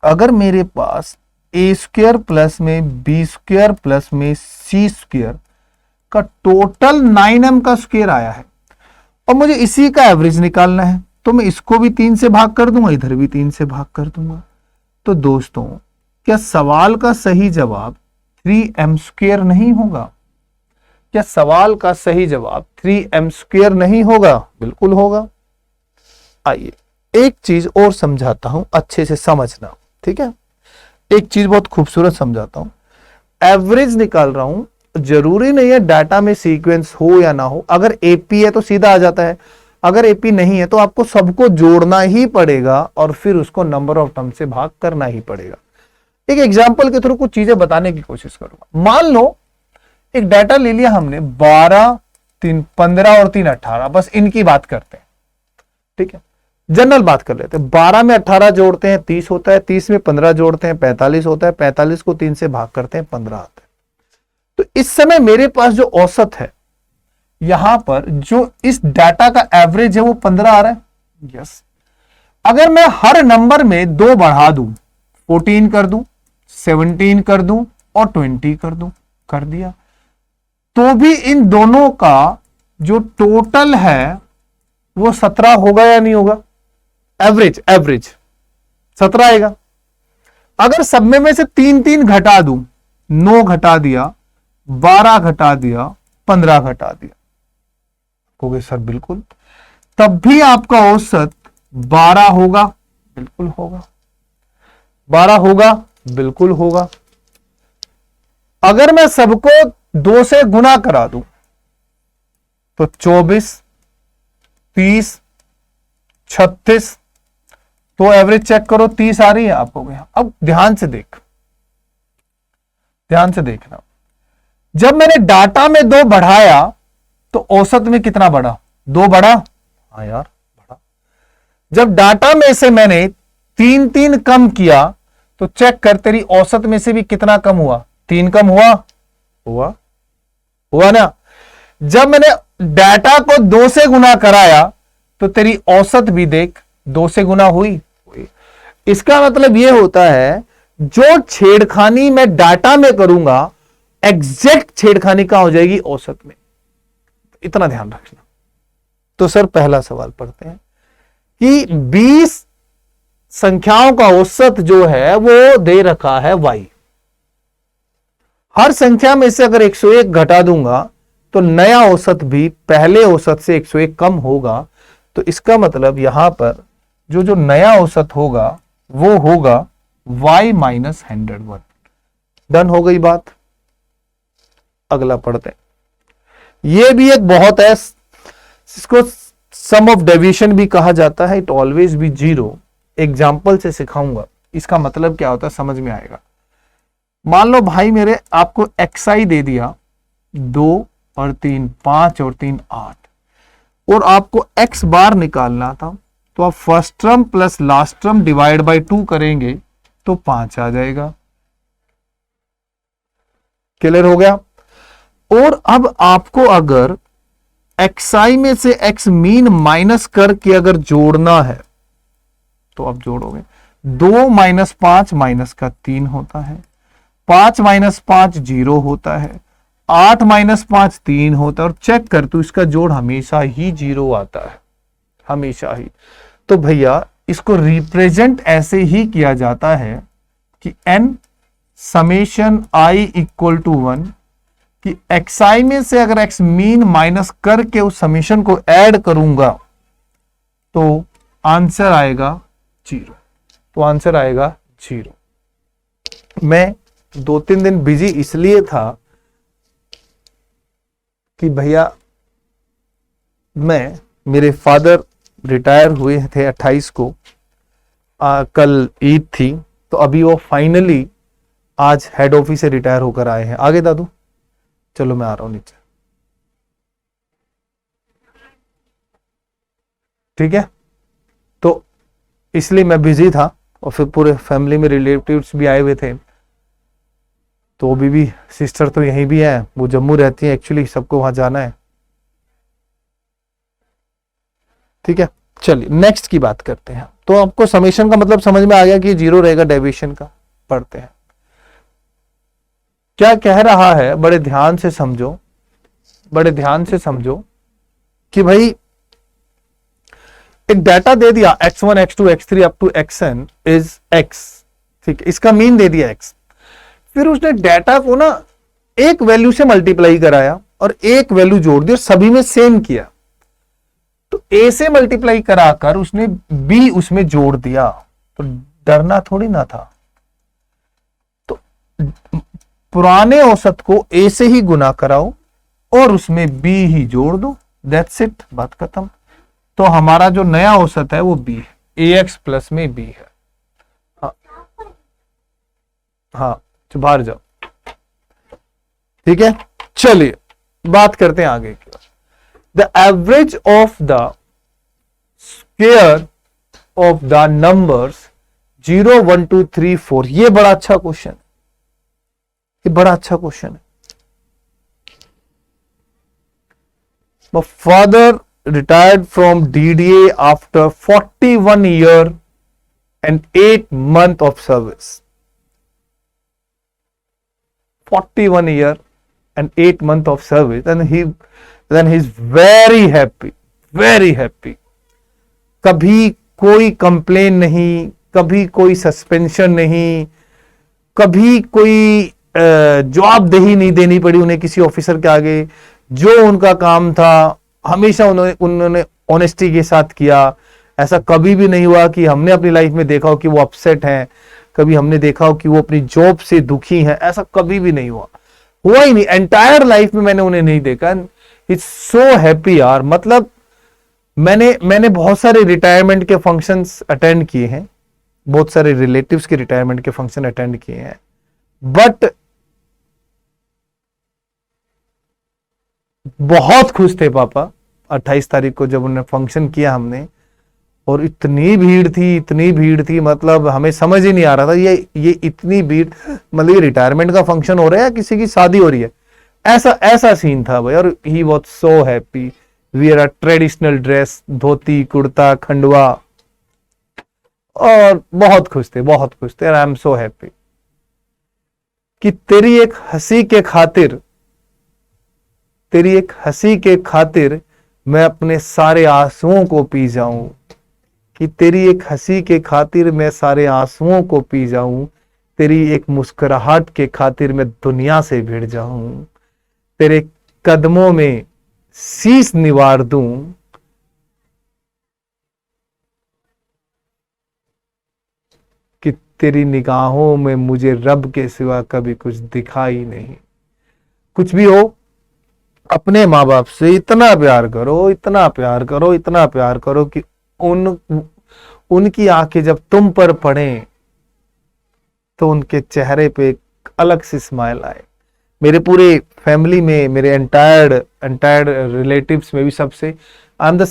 अगर मेरे पास a² प्लस में b² प्लस में c² का टोटल 9m का स्क्वायर आया है और मुझे इसी का एवरेज निकालना है, तो मैं इसको भी 3 से भाग कर दूंगा, इधर भी 3 से भाग कर दूंगा। तो दोस्तों, क्या सवाल का सही जवाब 3m² नहीं होगा? क्या सवाल का सही जवाब 3m² नहीं होगा? बिल्कुल होगा। आइए एक चीज और समझाता हूं, अच्छे से समझना, ठीक है। एक चीज बहुत खूबसूरत समझाता हूं। एवरेज निकाल रहा हूं, जरूरी नहीं है डाटा में सीक्वेंस हो या ना हो। अगर एपी है तो सीधा आ जाता है, अगर एपी नहीं है तो आपको सबको जोड़ना ही पड़ेगा और फिर उसको नंबर ऑफ टर्म से भाग करना ही पड़ेगा। एक एग्जांपल के थ्रू कुछ चीजें बताने की कोशिश करूंगा। मान लो एक डाटा ले लिया हमने 12, 3, 15 और 3, 18, बस इनकी बात करते हैं, ठीक है। जनरल बात कर लेते हैं। 12 में 18 जोड़ते हैं 30 होता है, 30 में 15 जोड़ते हैं 45 होता है, 45 को 3 से भाग करते हैं 15 आता है। तो इस समय मेरे पास जो औसत है, यहां पर जो इस डाटा का एवरेज है वो 15 आ रहा है। यस, अगर मैं हर नंबर में 2 बढ़ा दूं, 14 कर दूं, 17 कर दूं और 20 कर दूं, कर दिया, तो भी इन दोनों का जो टोटल है वो 17 होगा या नहीं होगा? एवरेज 17 आएगा। अगर सब में से 3 घटा दूं, 9 घटा दिया, 12 घटा दिया, 15 घटा दिया, कहोगे सर बिल्कुल, तब भी आपका औसत 12 होगा? बिल्कुल होगा। 12 होगा? बिल्कुल होगा। अगर मैं सबको 2 से गुना करा दूं तो 24, 30, 36, तो एवरेज चेक करो 30 आ रही है आपको। अब ध्यान से देखना, जब मैंने डाटा में 2 बढ़ाया तो औसत में कितना बढ़ा? 2 बढ़ा? हाँ यार बढ़ा। जब डाटा में से मैंने 3 कम किया तो चेक कर, तेरी औसत में से भी कितना कम हुआ? 3 कम हुआ ना। जब मैंने डाटा को 2 से गुना कराया तो तेरी औसत भी देख 2 से गुना हुई। इसका मतलब यह होता है जो छेड़खानी मैं डाटा में करूंगा, एग्जैक्ट छेड़खानी कहां हो जाएगी? औसत में। इतना ध्यान रखना। तो सर पहला सवाल पढ़ते हैं कि 20 संख्याओं का औसत जो है वो दे रखा है y। हर संख्या में से अगर 101 घटा दूंगा तो नया औसत भी पहले औसत से 101 कम होगा। तो इसका मतलब यहां पर जो नया औसत होगा वो होगा y माइनस 101। डन हो गई बात। अगला पढ़ते हैं। यह भी एक बहुत है, इसको सम ऑफ डेविएशन भी कहा जाता है। It always B 0। एग्जाम्पल से सिखाऊंगा इसका मतलब क्या होता है, समझ में आएगा। मान लो भाई मेरे आपको xi दे दिया 2 और 3 5 और 3 8 और आपको x बार निकालना था, तो आप first term plus last term divide by 2 करेंगे तो 5 आ जाएगा। क्लियर हो गया। और अब आपको अगर xi में से x मीन माइनस करके अगर जोड़ना है तो आप जोड़ोगे। 2 माइनस 5 माइनस का 3 होता है, 5 माइनस 5 0 होता है, 8 माइनस 5 3 होता है। और चेक कर तू, इसका जोड़ हमेशा ही 0 आता है, हमेशा ही। तो भैया इसको रिप्रेजेंट ऐसे ही किया जाता है कि n summation i equal to 1, कि xi में से अगर x मीन माइनस करके उस समेशन को ऐड करूंगा तो आंसर आएगा 0। तो आंसर आएगा 0। मैं 2-3 दिन बिजी इसलिए था कि भैया मेरे फादर रिटायर हुए थे 28 को, कल ईद थी, तो अभी वो फाइनली आज हेड ऑफिस से रिटायर होकर आए हैं। आगे दादू, चलो मैं आ रहा हूं नीचे, ठीक है। तो इसलिए मैं बिजी था और फिर पूरे फैमिली में रिलेटिव्स भी आए हुए थे। तो अभी भी सिस्टर तो यहीं भी है, वो जम्मू रहती है एक्चुअली, सबको वहां जाना है, ठीक है। चलिए नेक्स्ट की बात करते हैं। तो आपको समेशन का मतलब समझ में आ गया कि 0 रहेगा डेविएशन का। पढ़ते हैं क्या कह रहा है, बड़े ध्यान से समझो, बड़े ध्यान से समझो कि भाई एक डाटा दे दिया x1 x2 x3 up to xn is x, ठीक है, इसका मीन दे दिया x। फिर उसने डाटा को ना एक वैल्यू से मल्टीप्लाई कराया, और एक वैल्यू जोड़ दी और सभी में सेम किया, तो ए से मल्टीप्लाई कराकर उसने बी उसमें जोड़ दिया, तो डरना थोड़ी ना था। तो पुराने औसत को ए से ही गुना कराओ और उसमें बी ही जोड़ दो, दैट्स इट, बात खत्म। तो हमारा जो नया औसत है वो बी है, ए एक्स प्लस में बी है। हाँ हाँ, तो बाहर जाओ, ठीक है। चलिए बात करते हैं आगे की। The average of the square of the numbers 0 1 2 3 4, ये बड़ा अच्छा क्वेश्चन है, ये बड़ा अच्छा क्वेश्चन है। My father retired from DDA after 41 year and 8 month of service. 41 year and 8 month of service, and he's very happy, very happy. कभी कोई कंप्लेन नहीं, कभी कोई सस्पेंशन नहीं, कभी कोई जवाबदेही नहीं देनी पड़ी उन्हें किसी ऑफिसर के आगे। जो उनका काम था हमेशा उन्होंने ऑनेस्टी के साथ किया। ऐसा कभी भी नहीं हुआ कि हमने अपनी लाइफ में देखा हो कि वो अपसेट हैं, कभी हमने देखा हो कि वो अपनी जॉब से दुखी हैं, ऐसा कभी भी नहीं हुआ ही नहीं। एंटायर लाइफ में मैंने उन्हें नहीं देखा। इट्स सो हैप्पी यार। मतलब मैंने बहुत सारे रिटायरमेंट के फंक्शंस अटेंड किए हैं, बहुत सारे रिलेटिव्स के रिटायरमेंट के फंक्शन अटेंड किए हैं, बट बहुत खुश थे पापा 28 तारीख को जब उन्होंने फंक्शन किया हमने, और इतनी भीड़ थी, मतलब हमें समझ ही नहीं आ रहा था ये इतनी भीड़, मतलब ये रिटायरमेंट का फंक्शन हो रहा है या किसी की शादी हो रही है, ऐसा सीन था भाई। और he was so happy, wear a traditional dress, dhoti kurta Khandwa, और बहुत खुश थे और आई एम सो हैप्पी कि तेरी एक हंसी के खातिर मैं अपने सारे आंसुओं को पी जाऊं, कि तेरी एक हंसी के खातिर मैं सारे आंसुओं को पी जाऊं, तेरी एक मुस्कुराहट के खातिर मैं दुनिया से भिड़ जाऊं, तेरे कदमों में शीश निवार दूं, कि तेरी निगाहों में मुझे रब के सिवा कभी कुछ दिखा ही नहीं। कुछ भी हो, अपने माँ बाप से इतना प्यार करो कि उनकी आंखें जब तुम पर पड़े तो उनके चेहरे पे एक अलग सी स्माइल आए। मेरे पूरे फैमिली में, मेरे एंटायर रिलेटिव्स में भी सबसे I am the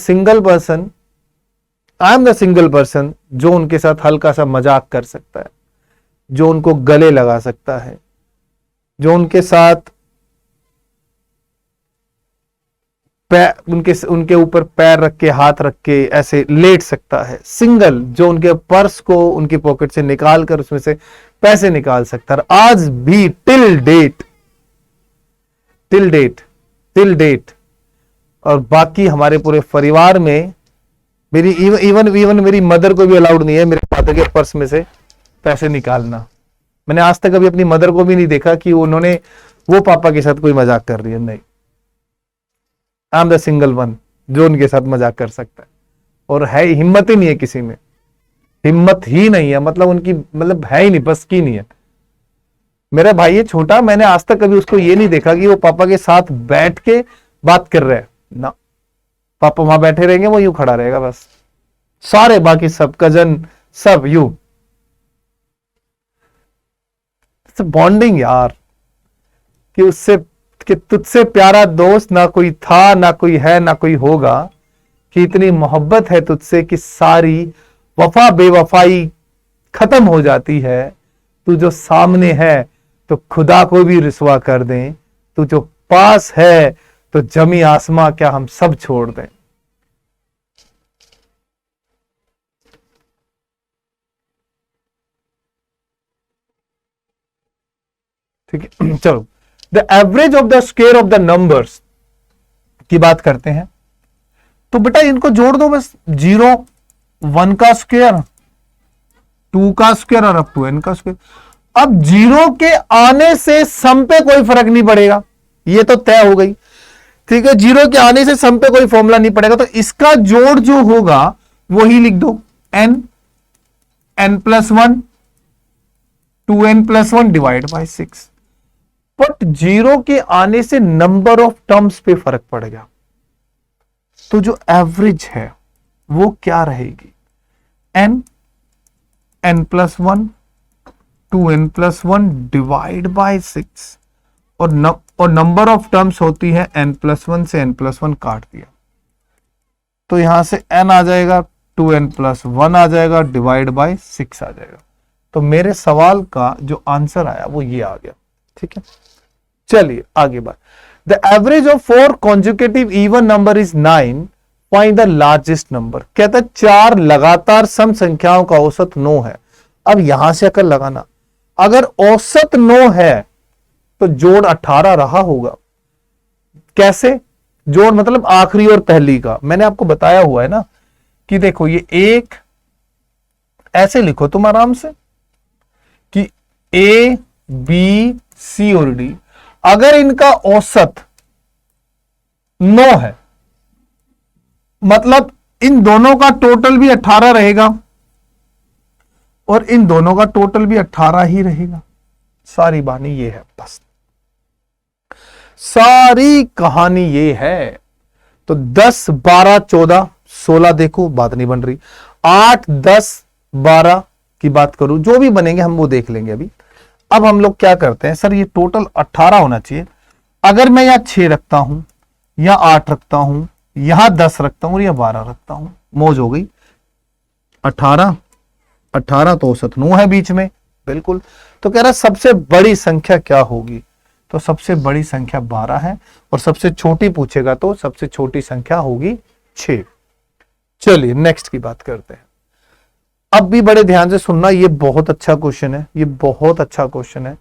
single person जो उनके साथ हल्का सा मजाक कर सकता है, जो उनको गले लगा सकता है, जो उनके साथ उनके ऊपर पैर रख के हाथ रख के ऐसे लेट सकता है। सिंगल, जो उनके पर्स को उनकी पॉकेट से निकाल कर उसमें से पैसे निकाल सकता है। आज भी टिल डेट और बाकी हमारे पूरे परिवार में मेरी इवन मेरी मदर को भी अलाउड नहीं है मेरे फादर के पर्स में से पैसे निकालना। मैंने आज तक अभी अपनी मदर को भी नहीं देखा कि वो पापा के साथ कोई मजाक कर रही है, नहीं। I am the single one जो उनके साथ मजाक कर सकता है, और है हिम्मत ही नहीं है, किसी में हिम्मत ही नहीं है, मतलब उनकी है ही नहीं, बस की नहीं है। मेरा भाई है छोटा, मैंने आज तक कभी उसको ये नहीं देखा कि वो पापा के साथ बैठ के बात कर रहे हैं ना। पापा वहां बैठे रहेंगे, वो यूं खड़ा रहेगा बस, सारे बाकी सब कजन सब यूं। बॉन्डिंग यार, कि तुझसे प्यारा दोस्त ना कोई था, ना कोई है, ना कोई होगा, कि इतनी मोहब्बत है तुझसे कि सारी वफा बेवफाई खत्म हो जाती है। तू जो सामने है तो खुदा को भी रिस्वा कर दें, तू जो पास है तो जमी आसमां क्या हम सब छोड़ दें। ठीक है, चलो the average of the square of the numbers की बात करते हैं। तो बेटा इनको जोड़ दो बस, 0 1 का स्क्वायर, 2 का स्क्वायर और अब 2n का स्क्वायर। अब 0 के आने से सम पे कोई फर्क नहीं पड़ेगा, ये तो तय हो गई। ठीक है, जीरो के आने से सम पे कोई फॉर्मूला नहीं पड़ेगा, तो इसका जोड़ जो होगा वही लिख दो, n, n+1, 2n+1 divide by 6। But zero के आने से नंबर ऑफ टर्म्स पे फर्क पड़ेगा, तो जो एवरेज है वो क्या रहेगी, n, n+1, 2n+1 divide by 6, और नंबर ऑफ टर्म्स होती है n+1 से n+1 काट दिया, तो यहां से n आ जाएगा, 2n+1 आ जाएगा, डिवाइड बाय 6 आ जाएगा। तो मेरे सवाल का जो आंसर आया वो ये आ गया। ठीक है, चलिए आगे बात। The average of 4 conjugative even number is 9, find the largest number. कहता है 4 लगातार सम संख्याओं का औसत 9 है। अब यहां से अकल लगाना, अगर औसत 9 है तो जोड़ 18 रहा होगा। कैसे जोड़, मतलब आखिरी और पहली का। मैंने आपको बताया हुआ है ना कि देखो ये एक, ऐसे लिखो तुम आराम से कि ए, बी, सी और डी, अगर इनका औसत 9 है, मतलब इन दोनों का टोटल भी 18 रहेगा और इन दोनों का टोटल भी 18 ही रहेगा। सारी बानी ये है, बस सारी कहानी ये है। तो 10, 12, 14, 16 देखो बात नहीं बन रही, 8, 10, 12 की बात करूं, जो भी बनेंगे हम वो देख लेंगे अभी। अब हम लोग क्या करते हैं, सर ये टोटल 18 होना चाहिए। अगर मैं यहां 6 रखता हूं या 8 रखता हूं, यहां 10 रखता हूं या 12 रखता हूं, मौज हो गई। 18 तो औसत 9 है बीच में, बिल्कुल। तो कह रहा सबसे बड़ी संख्या क्या होगी, तो सबसे बड़ी संख्या 12 है, और सबसे छोटी पूछेगा तो सबसे छोटी संख्या होगी 6। चलिए नेक्स्ट की बात करते हैं। अब भी बड़े ध्यान से सुनना, ये बहुत अच्छा क्वेश्चन है, ये बहुत अच्छा क्वेश्चन है।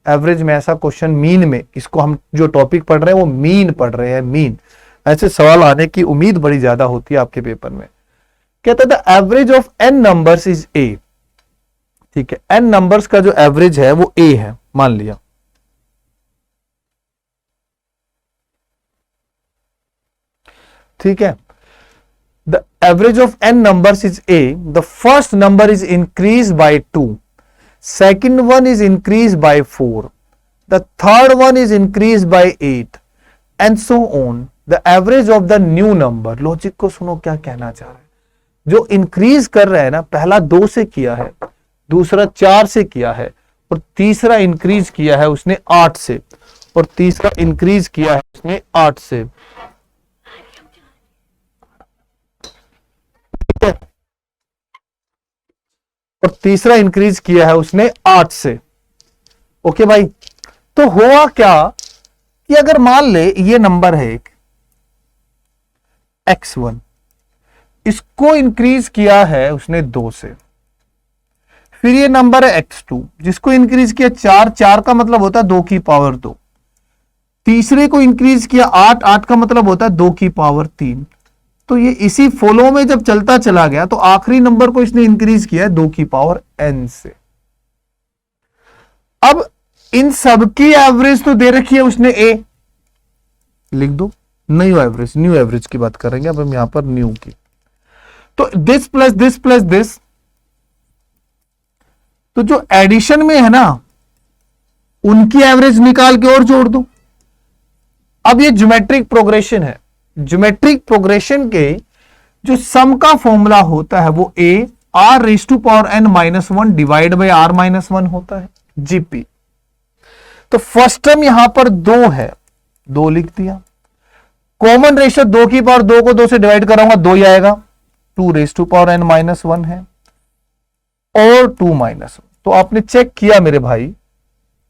एवरेज में ऐसा क्वेश्चन, मीन में, इसको हम जो टॉपिक पढ़ रहे हैं वो मीन पढ़ रहे हैं, मीन। ऐसे सवाल आने की उम्मीद बड़ी ज्यादा होती है आपके पेपर में। कहता था average of n numbers is a। ठीक है, n नंबर्स का जो एवरेज है वो a है, मान लिया। ठीक है, the average of n numbers is a, the first number is increase by 2, second one is increase by 4, the third one is increase by 8 and so on. The average of the new number. Logic को सुनो क्या कहना चाह रहा है। जो increase कर रहा है ना, पहला 2 से किया है, दूसरा 4 से किया है, और तीसरा इंक्रीज किया है उसने 8 से, और तीसरा इंक्रीज किया है उसने 8 से। और तीसरा इंक्रीज किया है उसने 8 से। ओके भाई, तो हुआ क्या कि अगर मान ले ये नंबर है एक x1, इसको इंक्रीज किया है उसने 2 से। फिर ये नंबर है x2, जिसको इंक्रीज किया 4, 4 का मतलब होता है 2 की पावर 2। तीसरे को इंक्रीज किया 8, 8 का मतलब होता है 2 की पावर 3। तो ये इसी फॉलो में जब चलता चला गया तो आखिरी नंबर को इसने इंक्रीज किया है 2 की पावर n से। अब इन सबकी एवरेज तो दे रखी है उसने a, लिख दो। न्यू एवरेज, न्यू एवरेज की बात करेंगे अब हम यहां पर, न्यू की। तो this plus this plus this, तो जो एडिशन में है ना उनकी एवरेज निकाल के और जोड़ दो। अब ये ज्योमेट्रिक प्रोग्रेशन है। ज्योमेट्रिक प्रोग्रेशन के जो सम का फॉर्मूला होता है वो a r⁻n-1 divide by r-1 होता है, जीपी। तो फर्स्ट टर्म यहां पर 2 है, 2 लिख दिया। कॉमन रेशियो 2 की पावर 2 को 2 से डिवाइड कराऊंगा 2 ही आएगा, 2⁻n-1 है और 2 -1। तो आपने चेक किया मेरे भाई,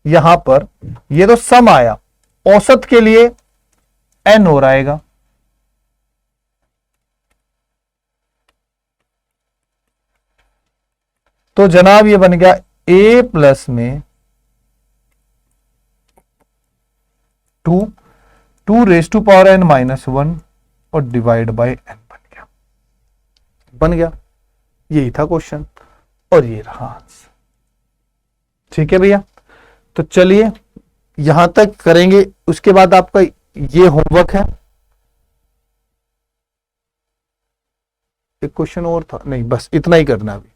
यहां पर ये तो सम आया, औसत के लिए n हो आएगा। तो जनाब ये बन गया a प्लस में 2⁻n-1 और डिवाइड बाय n बन गया। यही था क्वेश्चन और ये रहा आंसर। ठीक है भैया, तो चलिए यहां तक करेंगे, उसके बाद आपका ये होमवर्क है। एक क्वेश्चन और था, नहीं बस इतना ही करना अभी।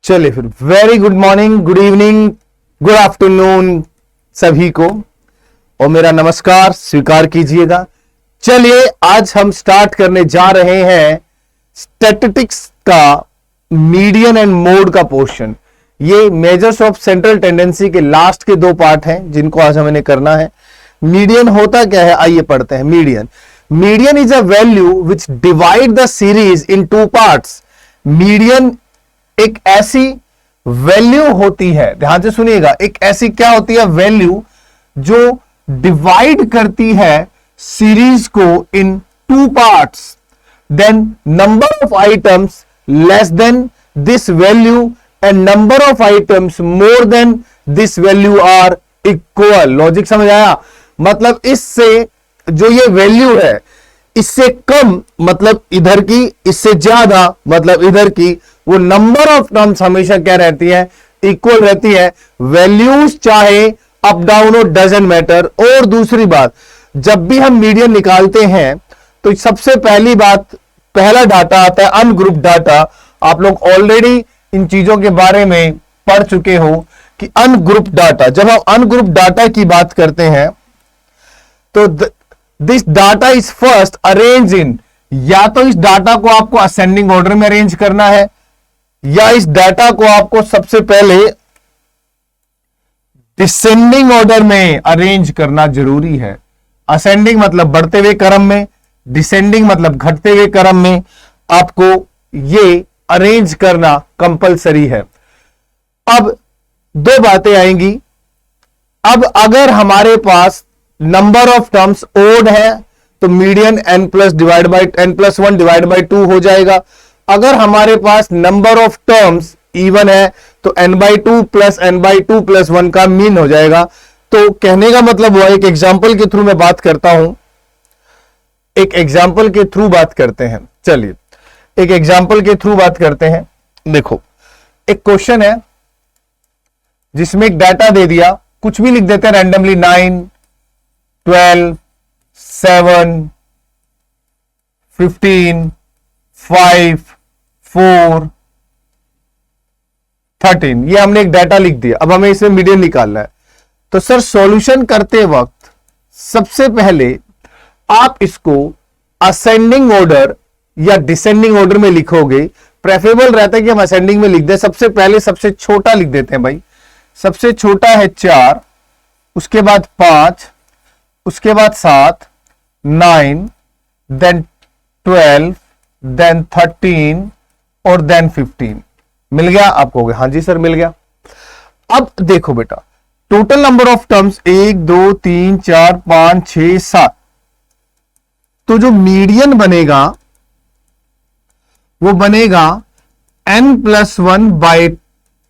चलिए फिर, very good morning, good evening, good afternoon सभी को, और मेरा नमस्कार स्वीकार कीजिएगा। चलिए आज हम स्टार्ट करने जा रहे हैं स्टैटिस्टिक्स का मीडियन एंड मोड का पोर्शन। ये मेजर्स ऑफ सेंट्रल टेंडेंसी के लास्ट के 2 पार्ट हैं जिनको आज हमें करना है। मीडियन होता क्या है, आइए पढ़ते हैं। Median is a value which divide the series in 2 parts. Median एक ऐसी वैल्यू होती है, ध्यान से सुनिएगा, एक ऐसी क्या होती है वैल्यू जो डिवाइड करती है सीरीज को in 2 parts. Then number of items less than this value and number of items more than this value are equal. Logic समझ आया? मतलब इससे जो ये वैल्यू है, इससे कम मतलब इधर की, इससे ज्यादा मतलब इधर की, वो नंबर ऑफ टर्म्स हमेशा क्या रहती है, इक्वल रहती है। वैल्यूज चाहे अप डाउन हो, डजंट मैटर। और दूसरी बात, जब भी हम मीडियन निकालते हैं तो सबसे पहली बात, पहला डाटा आता है अनग्रुप डाटा। आप लोग ऑलरेडी इन चीजों के बारे में पढ़ चुके हो कि अनग्रुप डाटा, जब हम अनग्रुप डाटा की बात करते हैं तो this data is first arrange in, या तो इस डाटा को आपको असेंडिंग ऑर्डर में अरेंज करना है, या इस डाटा को आपको सबसे पहले डिसेंडिंग ऑर्डर में अरेंज करना जरूरी है। असेंडिंग मतलब बढ़ते हुए क्रम में, डिसेंडिंग मतलब घटते हुए क्रम में आपको ये अरेंज करना कंपलसरी है। अब 2 बातें आएंगी। अब अगर हमारे पास नंबर ऑफ टर्म्स ओड है तो median n plus divide by n+1 divide by 2 हो जाएगा। अगर हमारे पास नंबर ऑफ टर्म्स इवन है तो n/2 प्लस n/2 प्लस 1 का मीन हो जाएगा। तो कहने का मतलब हुआ, एक एग्जाम्पल के थ्रू मैं बात करता हूं, एक एग्जाम्पल के थ्रू बात करते हैं। चलिए एक एग्जाम्पल के थ्रू बात करते हैं। देखो एक क्वेश्चन है जिसमें एक डाटा दे दिया, कुछ भी लिख देते हैं रैंडमली, 9, 12, 7, 15, 5, 4, 13, ये हमने एक डाटा लिख दिया। अब हमें इसमें मीडियन निकालना है। तो सर सॉल्यूशन करते वक्त सबसे पहले आप इसको असेंडिंग ऑर्डर या डिसेंडिंग ऑर्डर में लिखोगे। प्रेफरेबल रहता है कि हम असेंडिंग में लिख दें। सबसे पहले सबसे छोटा लिख देते हैं भाई। सबसे छोटा है 4, उसके बाद 5, उसके बाद 7, 9, देन 12, देन 13 और देन 15। मिल गया आपको? हाँ जी सर मिल गया। अब देखो बेटा, टोटल नंबर ऑफ टर्म्स 1, 2, 3, 4, 5, 6, 7। तो जो मीडियन बनेगा वो बनेगा n+1 बाई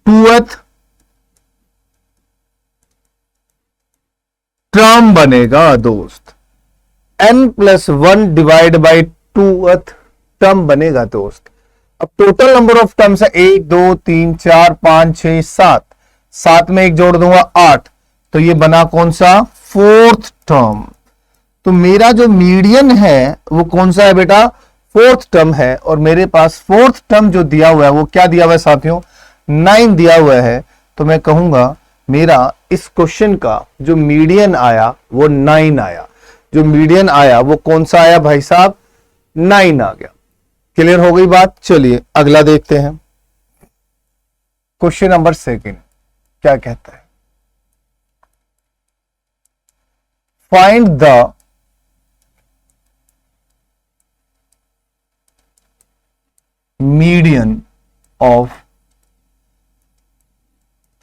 2th टर्म बनेगा दोस्त। n+1 divide by 2th term बनेगा दोस्त। अब टोटल नंबर ऑफ टर्म्स है 1, 2, 3, 4, 5, 6, 7। 7 में 1 जोड़ दूंगा 8, तो ये बना कौन सा? 4th term. तो मेरा जो मीडियन है वो कौन सा है बेटा? 4th टर्म है। और मेरे पास 4th टर्म जो दिया हुआ है वो क्या दिया हुआ है साथियों? 9 दिया हुआ है। तो मैं कहूंगा मेरा इस क्वेश्चन का जो मीडियन आया वो 9 आया। जो मीडियन आया वो कौन सा आया भाई साहब? 9 आ गया। क्लियर हो गई बात? चलिए अगला देखते हैं। क्वेश्चन नंबर 2 क्या कहता है? Find the median of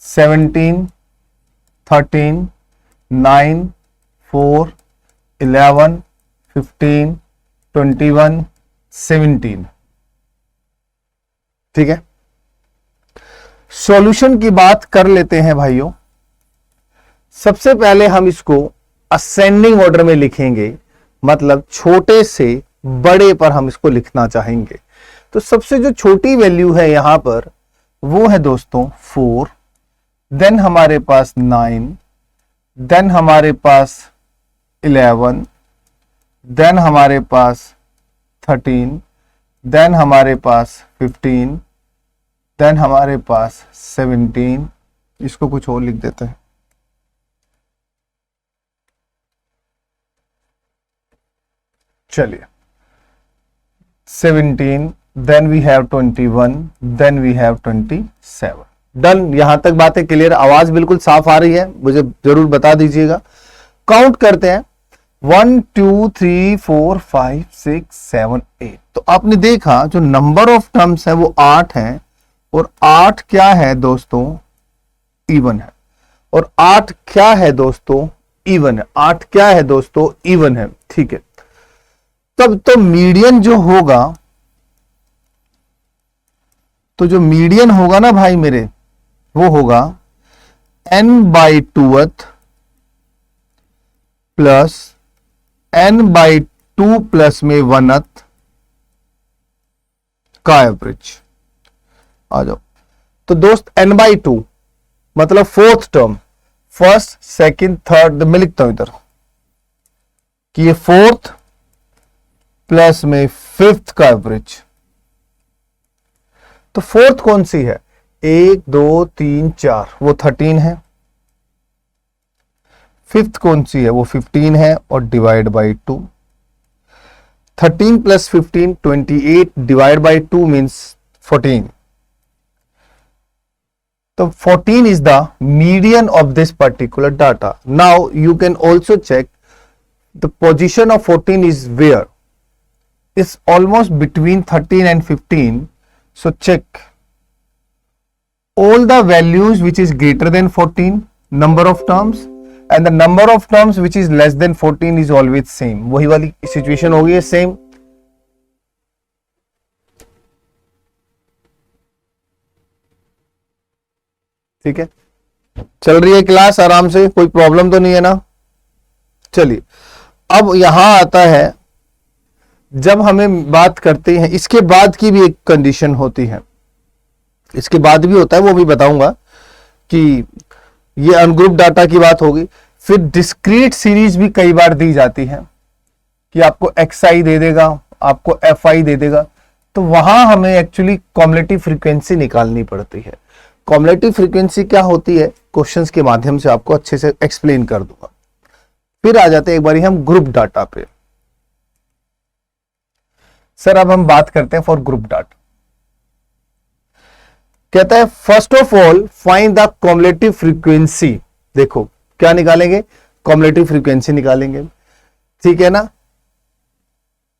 17, 13, 9, 4, 11, 15, 21, 17। ठीक है, सॉल्यूशन की बात कर लेते हैं भाइयों। सबसे पहले हम इसको असेंडिंग ऑर्डर में लिखेंगे, मतलब छोटे से बड़े पर हम इसको लिखना चाहेंगे। तो सबसे जो छोटी वैल्यू है यहां पर वो है दोस्तों 4, देन हमारे पास 9, देन हमारे पास 11, देन हमारे पास 13, देन हमारे पास 15, देन हमारे पास 17, इसको कुछ और लिख देते हैं, चलिए 17, then we have 21, then we have 27। Done, यहां तक बातें क्लियर, आवाज बिल्कुल साफ आ रही है, मुझे जरूर बता दीजिएगा। काउंट करते हैं 1 2 3 4 5 6 7 8। तो आपने देखा जो नंबर ऑफ टर्म्स है वो 8 है, और 8 क्या है दोस्तों, इवन है। और 8 क्या है दोस्तों, इवन है। 8 क्या है दोस्तों, इवन है, ठीक है। तब तो मीडियन जो होगा, तो जो मीडियन होगा ना भाई मेरे, वो होगा n/2 प्लस n/2 प्लस में 1 का एवरेज। आ जाओ, तो दोस्त n/2 मतलब fourth term, first second third, मैं लिखता हूं इधर कि ये फोर्थ प्लस में फिफ्थ का एवरेज। तो फोर्थ कौन सी है, 1 2 3 4, वो 13 है। फिफ्थ कौन सी है, वो 15 है, और divide by 2। 13 plus 15 28, divide by 2 means 14। तो 14 is the median of this particular data. Now you can also check the position of 14 is where? It's almost between 13 and 15. So check all the values which is greater than 14 number of terms, and the number of terms which is less than 14 is always same. वही वाली situation हो गई है, same. ठीक है, चल रही है क्लास आराम से, कोई प्रॉब्लम तो नहीं है ना। चलिए, अब यहां आता है, जब हमें बात करते हैं, इसके बाद की भी एक कंडीशन होती है, इसके बाद भी होता है, वो भी बताऊंगा कि ये अनग्रुप डाटा की बात होगी। फिर डिस्क्रीट सीरीज भी कई बार दी जाती है कि आपको XI दे देगा, आपको FI दे देगा, तो वहां हमें एक्चुअली कॉम्युलेटिव फ्रीक्वेंसी निकालनी पड़ती है। कॉम्युलेटिव फ्रीक्वेंसी क्या होती है, क्वेश्चंस के माध्यम से आपको अच्छे से एक्सप्लेन कर दूंगा। फिर आ जाते हैं एक बारी हम ग्रुप डाटा पे। सर अब हम बात करते हैं फॉर ग्रुप डाटा। कहता है first of all find the cumulative frequency. देखो क्या निकालेंगे, कॉम्युलेटिव फ्रीक्वेंसी निकालेंगे, ठीक है ना।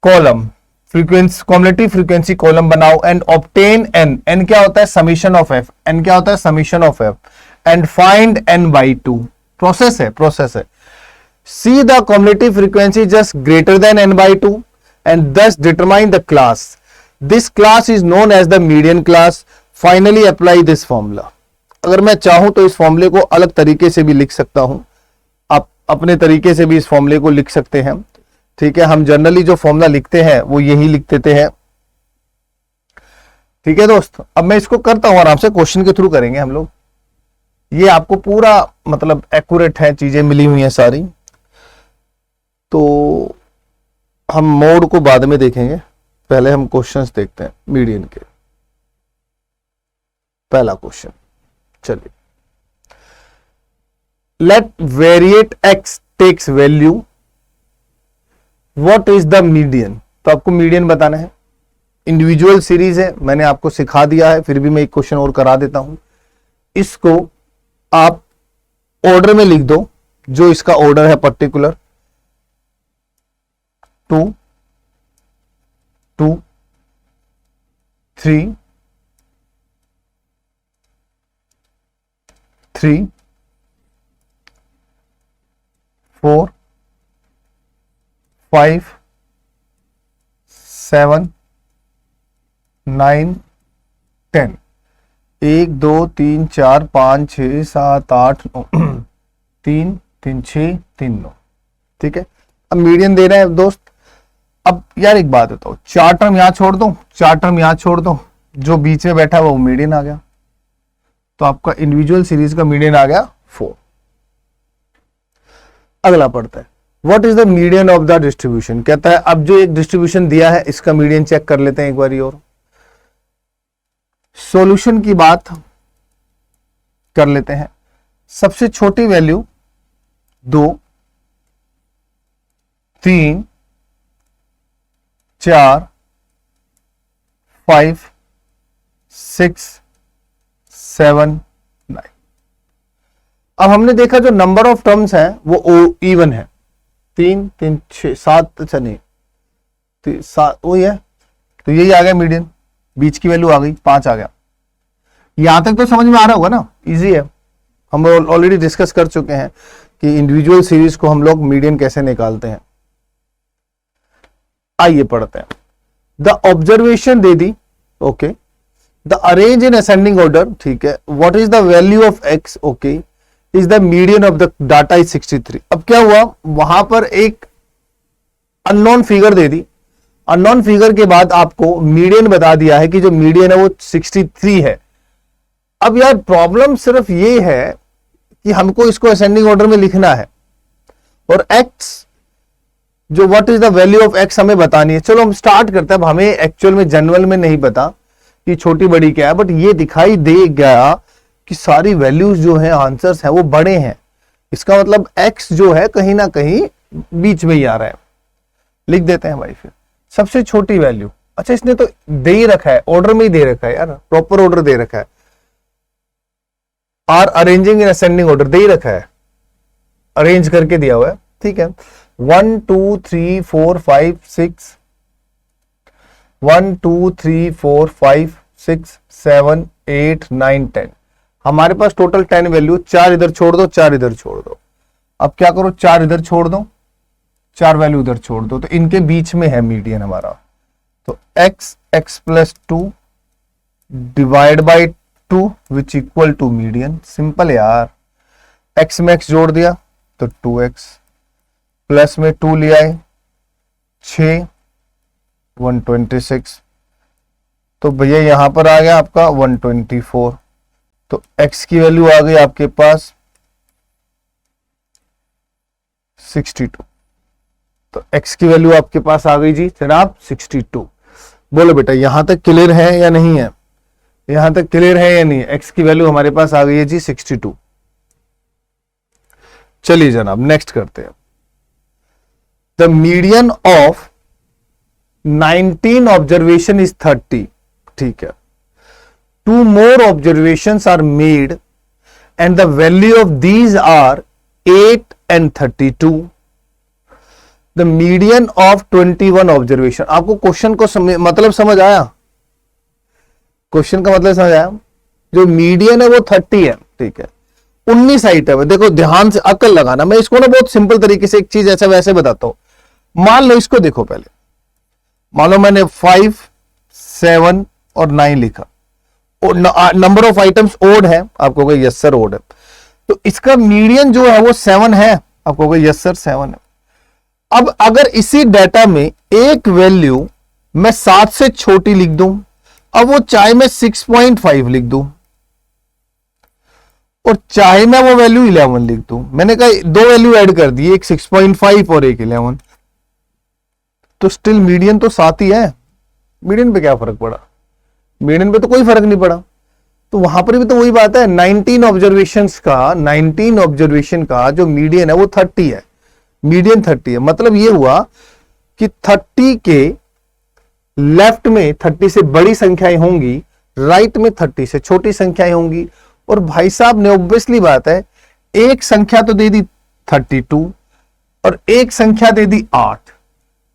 Column frequency, cumulative frequency column बनाओ एंड ऑब्टेन एन। एन क्या होता है, समीशन ऑफ एफ। एन क्या होता है, summation of F. And find n/2। Process है, प्रोसेस है। See the cumulative frequency just greater than n/2 and thus determine the class. This class is known as the median class. Finally apply this formula. अगर मैं चाहूं तो इस फॉर्मूले को अलग तरीके से भी लिख सकता हूं, आप अपने तरीके से भी इस फॉर्मूले को लिख सकते हैं, ठीक है। हम जनरली जो फॉर्मूला लिखते हैं वो यही लिख देते हैं, ठीक है दोस्त। अब मैं इसको करता हूं आराम से, क्वेश्चन के थ्रू करेंगे हम लोग। ये आपको पूरा मतलब एक्यूरेट है, चीजें मिली हुई हैं सारी, तो हम मोड को बाद में देखेंगे, पहले हम क्वेश्चंस देखते हैं मीडियन के। पहला क्वेश्चन, चलिए। Let variate x takes value, what is the median. तो आपको मीडियन बताना है। इंडिविजुअल सीरीज है, मैंने आपको सिखा दिया है, फिर भी मैं एक क्वेश्चन और करा देता हूं। इसको आप ऑर्डर में लिख दो, जो इसका ऑर्डर है पर्टिकुलर 2 2 3 3 4 5 7 9 10। 1 2 3 4 5 6 7 8 9 3 3 6 3 9, ठीक है। अब मीडियन दे रहे हैं दोस्त। अब यार एक बात बताओ, 4 टर्म यहां छोड़ दो, 4 टर्म यहां छोड़ दो, जो बीच में बैठा वो मीडियन आ गया, तो आपका इंडिविजुअल सीरीज का मीडियन आ गया 4। अगला पढ़ता है, what is the median of the distribution. कहता है अब जो एक डिस्ट्रीब्यूशन दिया है इसका मीडियन चेक कर लेते हैं एक बार और। सॉल्यूशन की बात कर लेते हैं। सबसे छोटी वैल्यू 2, 3, 4, 5, 6, 7, 9। अब हमने देखा जो नंबर ऑफ टर्म्स हैं वो इवन है, 3, 3, 6, 7, अच्छा नहीं 7 वही है, तो यही आ गया मीडियन। बीच की वैल्यू आ गई 5 आ गया। यहां तक तो समझ में आ रहा होगा ना, इजी है, हम ऑलरेडी डिस्कस कर चुके हैं कि इंडिविजुअल सीरीज को हम लोग मीडियन कैसे निकालते हैं। आइए पढ़ते हैं। The observation they the, okay, the arrange in ascending order, ठीक है, what is the value of x, okay, is the median of the data is 63। अब क्या हुआ, वहां पर एक अननोन फिगर दे दी, अननोन फिगर के बाद आपको मीडियन बता दिया है कि जो मीडियन है वो 63 है। अब यार प्रॉब्लम सिर्फ ये है कि हमको इसको असेंडिंग ऑर्डर में लिखना है और एक्स जो what is the value of x हमें बतानी है। चलो हम स्टार्ट करते हैं। अब हमें एक्चुअल में जनरल में नहीं पता कि छोटी बड़ी क्या है, बट ये दिखाई दे गया कि सारी वैल्यूज जो है आंसर्स हैं वो बड़े हैं। इसका मतलब एक्स जो है कहीं ना कहीं बीच में ही आ रहा है। लिख देते हैं भाई फिर सबसे छोटी वैल्यू। अच्छा इसने तो दे ही रखा है, ऑर्डर में ही दे रखा है यार, प्रॉपर ऑर्डर दे रखा है, are arranging in ascending order दे ही रखा है, अरेंज करके दिया हुआ है, ठीक है। 1 2 3 4 5 6 1 2 3 4 5 6 7 8 9 10। हमारे पास टोटल 10 वैल्यू, 4 इधर छोड़ दो, 4 इधर छोड़ दो। अब क्या करो, 4 इधर छोड़ दो, 4 वैल्यू इधर छोड़ दो, तो इनके बीच में है मीडियन हमारा। तो x plus 2 divide by 2 which equal to median. Simple यार, x में x जोड़ दिया तो 2x, प्लस में 2 लिया है 6 126, तो भैया यहां पर आ गया आपका 124। तो x की वैल्यू आ गई आपके पास 62। तो x की वैल्यू आपके पास आ गई जी जनाब 62। बोलो बेटा यहां तक क्लियर है या नहीं है, यहां तक क्लियर है या नहीं। x की वैल्यू हमारे पास आ गई है जी 62। चलिए जनाब नेक्स्ट करते हैं। The median of 19 observation is 30, ठीक है। 2 more observations are made and the value of these are 8 and 32. The median of 21 observation। आपको क्वेश्चन को मतलब समझ आया, क्वेश्चन का मतलब समझ आया। जो मीडियन है वो 30 है, ठीक है, 19 आइटम है। देखो ध्यान से अकल लगाना, मैं इसको ना बहुत सिंपल तरीके से एक चीज ऐसे वैसे बताता हूं। मान लो इसको देखो, पहले मान लो मैंने 5 7 और 9 लिखा, नंबर ऑफ आइटम्स ओड है, आपको कहे यस सर ओड है, तो इसका मीडियन जो है वो 7 है, आपको कहे यस सर 7 है। अब अगर इसी डाटा में एक वैल्यू मैं 7 से छोटी लिख दूं, अब वो चाहे मैं 6.5 लिख दूं और चाहे मैं वो वैल्यू 11 लिख दूं, मैंने कहा 2 वैल्यू ऐड कर दी, एक 6.5 और एक 11, तो स्टिल मीडियन तो 7 ही है। मीडियन पे क्या फर्क पड़ा, मीडियन पे तो कोई फर्क नहीं पड़ा। तो वहां पर भी तो वही बात है, 19 ऑब्जर्वेशन का जो मीडियन है वो 30 है, मीडियन 30 है। मतलब ये हुआ कि 30 के लेफ्ट में 30 से बड़ी संख्याएं होंगी, राइट में 30 से छोटी संख्याएं होंगी। और भाई साहब ने ऑब्वियसली बात है, एक संख्या तो दे दी 32 और एक संख्या दे दी 8,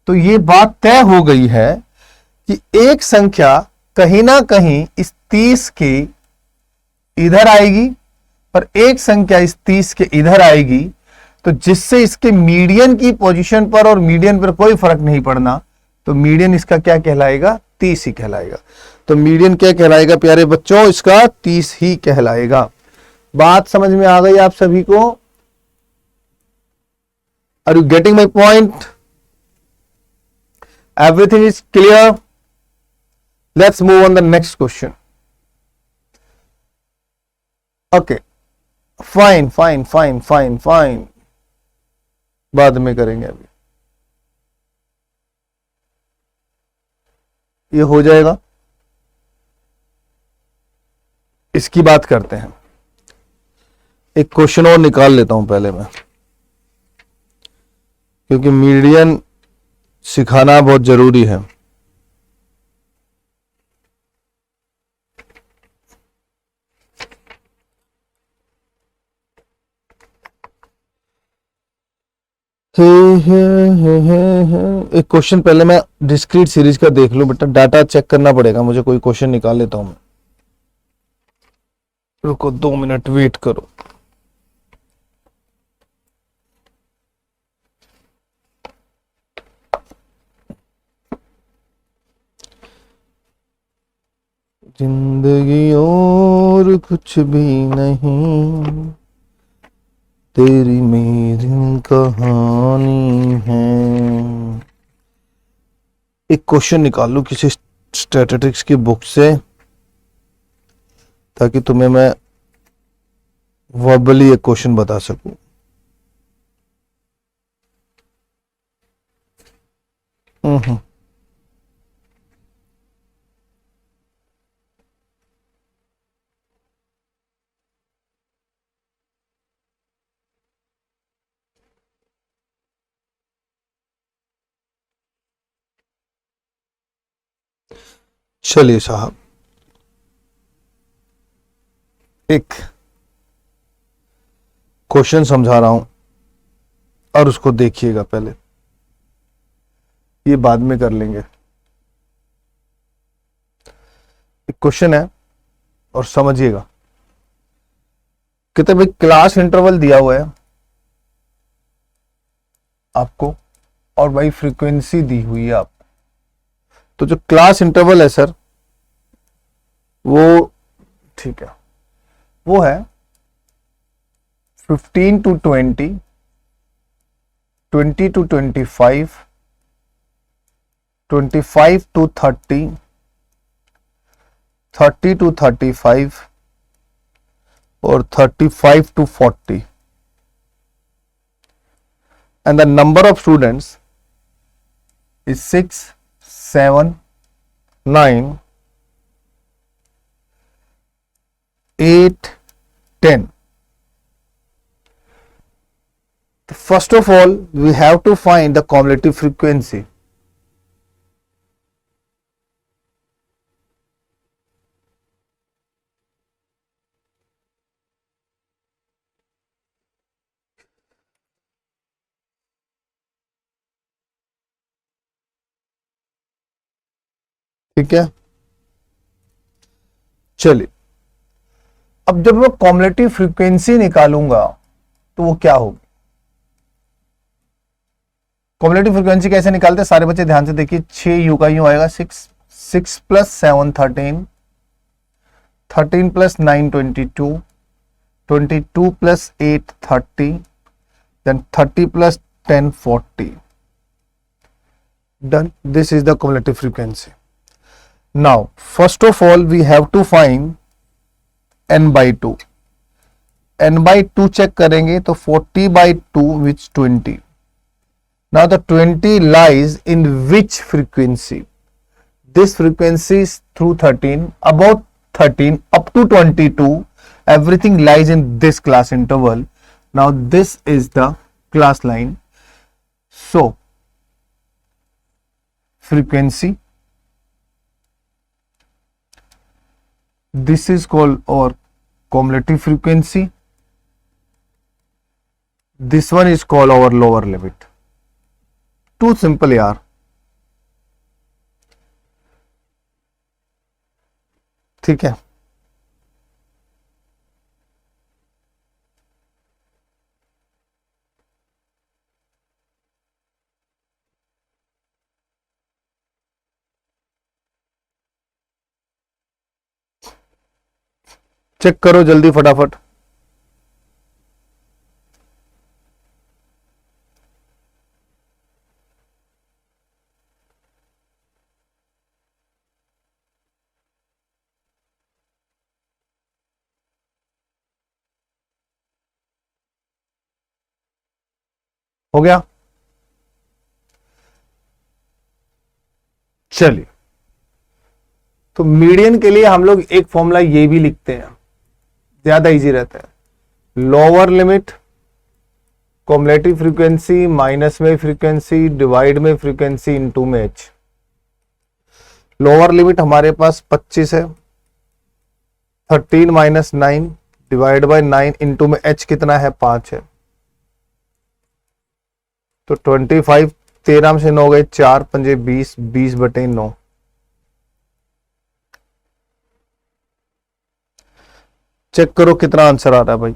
तो ये बात तय हो गई है कि एक संख्या कहीं ना कहीं इस 30 के इधर आएगी और एक संख्या इस 30 के इधर आएगी, तो जिससे इसके मीडियन की पोजीशन पर और मीडियन पर कोई फर्क नहीं पड़ना, तो मीडियन इसका क्या कहलाएगा, 30 ही कहलाएगा। तो मीडियन क्या कहलाएगा प्यारे बच्चों, इसका 30 ही कहलाएगा। बात समझ में आ गई आप सभी को? Are you getting my point? Everything is clear. Let's move on the next question. Okay, fine. बाद में करेंगे, अभी ये हो जाएगा, इसकी बात करते हैं। एक क्वेश्चन और निकाल लेता हूं पहले मैं, क्योंकि मीडियन सिखाना बहुत जरूरी है। एक क्वेश्चन पहले मैं डिस्क्रीट सीरीज का देख लूं बेटा, डाटा चेक करना पड़ेगा मुझे, कोई क्वेश्चन निकाल लेता हूं मैं। रुको 2 मिनट वेट करो। जिंदगी और कुछ भी नहीं, तेरी मेरी कहानी है। एक क्वेश्चन निकाल लूं किसी स्टैटिस्टिक्स की बुक से, ताकि तुम्हें मैं वर्बली एक क्वेश्चन बता सकूं। चलिए साहब, एक क्वेश्चन समझा रहा हूं और उसको देखिएगा पहले, ये बाद में कर लेंगे। एक क्वेश्चन है और समझिएगा। कहते भाई क्लास इंटरवल दिया हुआ है आपको, और भाई फ्रीक्वेंसी दी हुई है आपको। तो जो क्लास इंटरवल है सर, वो ठीक है, वो है 15 to 20, 20 to 25, 25 to 30, 30 to 35 और 35 to 40, and the number of students is 6, 7, 9, 8, 10. First of all, we have to find the cumulative frequency. ठीक है, चलिए अब जब मैं कॉम्युलेटिव फ्रीक्वेंसी निकालूंगा तो वो क्या होगी। कॉम्युलेटिव फ्रीक्वेंसी कैसे निकालते हैं सारे बच्चे ध्यान से देखिए। 6 यू का यूं आएगा 6, 6 plus 7 13, 13 plus 9 22, 22 plus 8 30, then 30 plus 10 40। Done, this is the cumulative frequency. Now, first of all, we have to find n by 2. n by 2 check करेंगे तो 40 by 2 which 20. Now the 20 lies in which frequency? This frequency is through 13, about 13 up to 22. Everything lies in this class interval. Now this is the class line. So frequency, this is called our cumulative frequency. This one is called our lower limit. Too simple यार। ठीक है, check करो जल्दी फटाफट। हो गया। चलिए, तो मीडियन के लिए हम लोग एक फॉर्मूला ये भी लिखते हैं, ज्यादा इजी रहता है। Lower limit cumulative frequency minus में फ्रीक्वेंसी डिवाइड में फ्रीक्वेंसी इनटू में एच। लोअर लिमिट हमारे पास 25 है, 13 माइनस 9 डिवाइड बाय 9 इंटू में एच कितना है 5 है, तो 25 13 से 9 गए 4 पंजे 20, 20/9। चेक करो कितना आंसर आ रहा है भाई।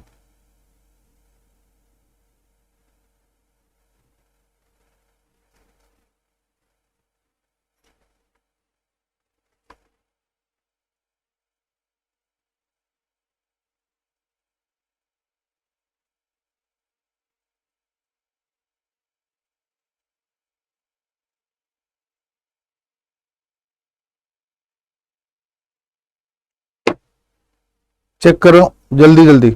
चेक करो जल्दी जल्दी।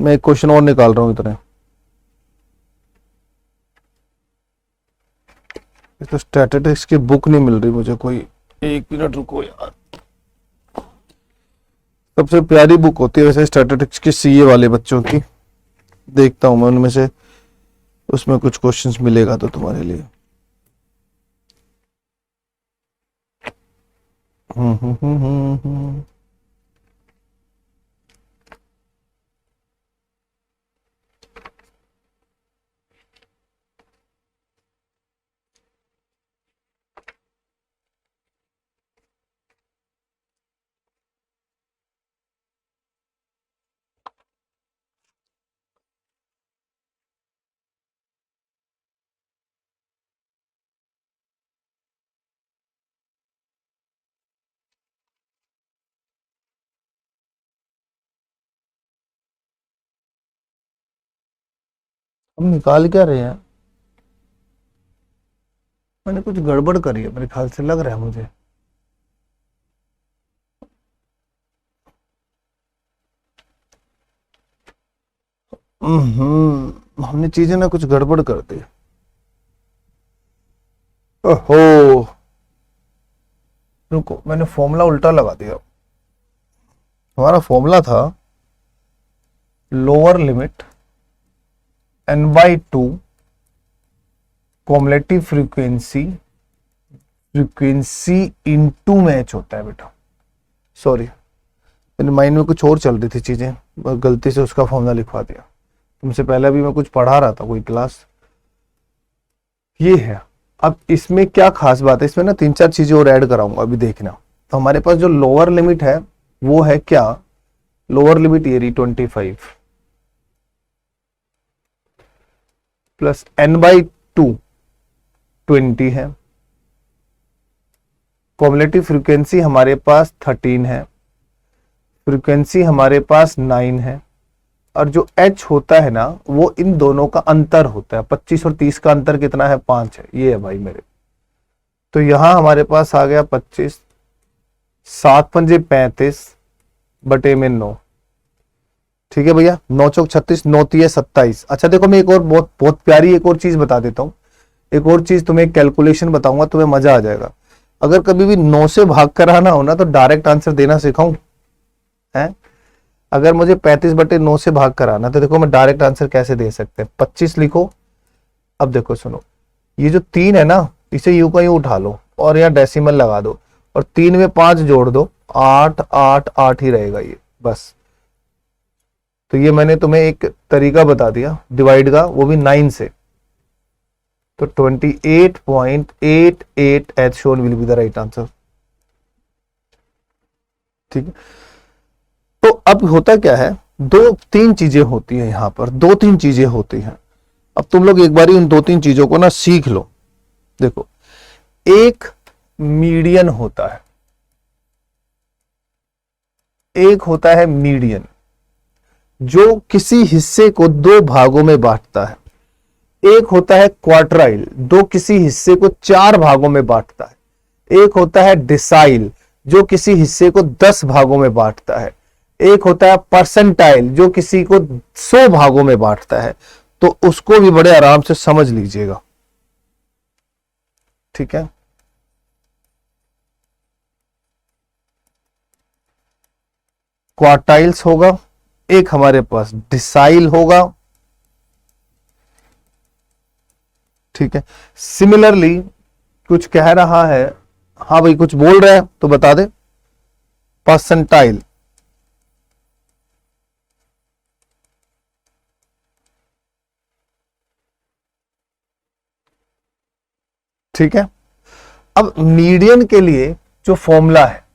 मैं एक क्वेश्चन और निकाल रहा हूं इतने। तो स्टैटिस्टिक्स की बुक नहीं मिल रही मुझे कोई, 1 मिनट रुको यार। सबसे प्यारी बुक होती है वैसे स्टैटिस्टिक्स की सीए वाले बच्चों की, देखता हूं मैं उनमें से, उसमें कुछ क्वेश्चंस मिलेगा तो तुम्हारे लिए। हम्म। हम निकाल क्या रहे हैं? मैंने कुछ गड़बड़ करी है मेरे ख्याल से, लग रहा है मुझे। हमने चीजें ना कुछ गड़बड़ कर दी। ओहो, रुको, मैंने फॉर्मूला उल्टा लगा दिया। हमारा फॉर्मूला था lower limit n/2 cumulative frequency into में एच होता है बेटा। सॉरी, मेरे माइंड में कुछ और चल रही थी चीजें, गलती से उसका फॉर्मूला लिखवा दिया। तुमसे पहले भी मैं कुछ पढ़ा रहा था कोई क्लास, ये है। अब इसमें क्या खास बात है, इसमें ना 3-4 चीजें और ऐड कराऊंगा, अभी देखना। तो हमारे पास जो लोअर लिमिट है वो है क्या, लोअर लिमिट ये रही 25 प्लस n/2 20 है। कॉम्युलेटिव फ्रीक्वेंसी हमारे पास 13 है, फ्रीक्वेंसी हमारे पास 9 है, और जो h होता है ना वो इन दोनों का अंतर होता है। 25 और 30 का अंतर कितना है 5 है, ये है भाई मेरे। तो यहां हमारे पास आ गया 25, 7 पंजे 35 बटे में 9। ठीक है भैया, 9 चौक 36, 9 तिये 27। अच्छा देखो, मैं एक और बहुत बहुत प्यारी एक और चीज बता देता हूँ। एक और चीज तुम्हें कैलकुलेशन बताऊंगा, तुम्हें मजा आ जाएगा। अगर कभी भी 9 से भाग कर आना हो ना तो डायरेक्ट आंसर देना सिखाऊं है। अगर मुझे 35/9 से भाग कर आना तो देखो मैं डायरेक्ट आंसर कैसे दे सकते हैं। 25 लिखो। अब देखो सुनो, ये जो 3 है ना इसे यूं का यूं उठा लो और यहाँ डेसिमल लगा दो और 3 में 5 जोड़ दो, 8 8 8 ही रहेगा ये बस। तो ये मैंने तुम्हें एक तरीका बता दिया डिवाइड का, वो भी 9 से। तो 28.88 H shown will be the right answer. ठीक है, तो अब होता क्या है, 2-3 चीजें होती है यहां पर, 2-3 चीजें होती हैं। अब तुम लोग एक बार उन 2-3 चीजों को ना सीख लो। देखो, एक मीडियन होता है, एक होता है मीडियन जो किसी हिस्से को 2 भागों में बांटता है। एक होता है क्वार्टराइल, जो किसी हिस्से को 4 भागों में बांटता है। एक होता है डिसाइल, जो किसी हिस्से को 10 भागों में बांटता है। एक होता है परसेंटाइल जो किसी को 100 भागों में बांटता है, तो उसको भी बड़े आराम से समझ लीजिएगा, ठीक है। क्वार्टाइल्स होगा, एक हमारे पास डिसाइल होगा, ठीक है। सिमिलरली कुछ कह रहा है, हाँ भाई कुछ बोल रहा है तो बता दे। परसेंटाइल, ठीक है। अब मीडियन के लिए जो फॉर्मूला है,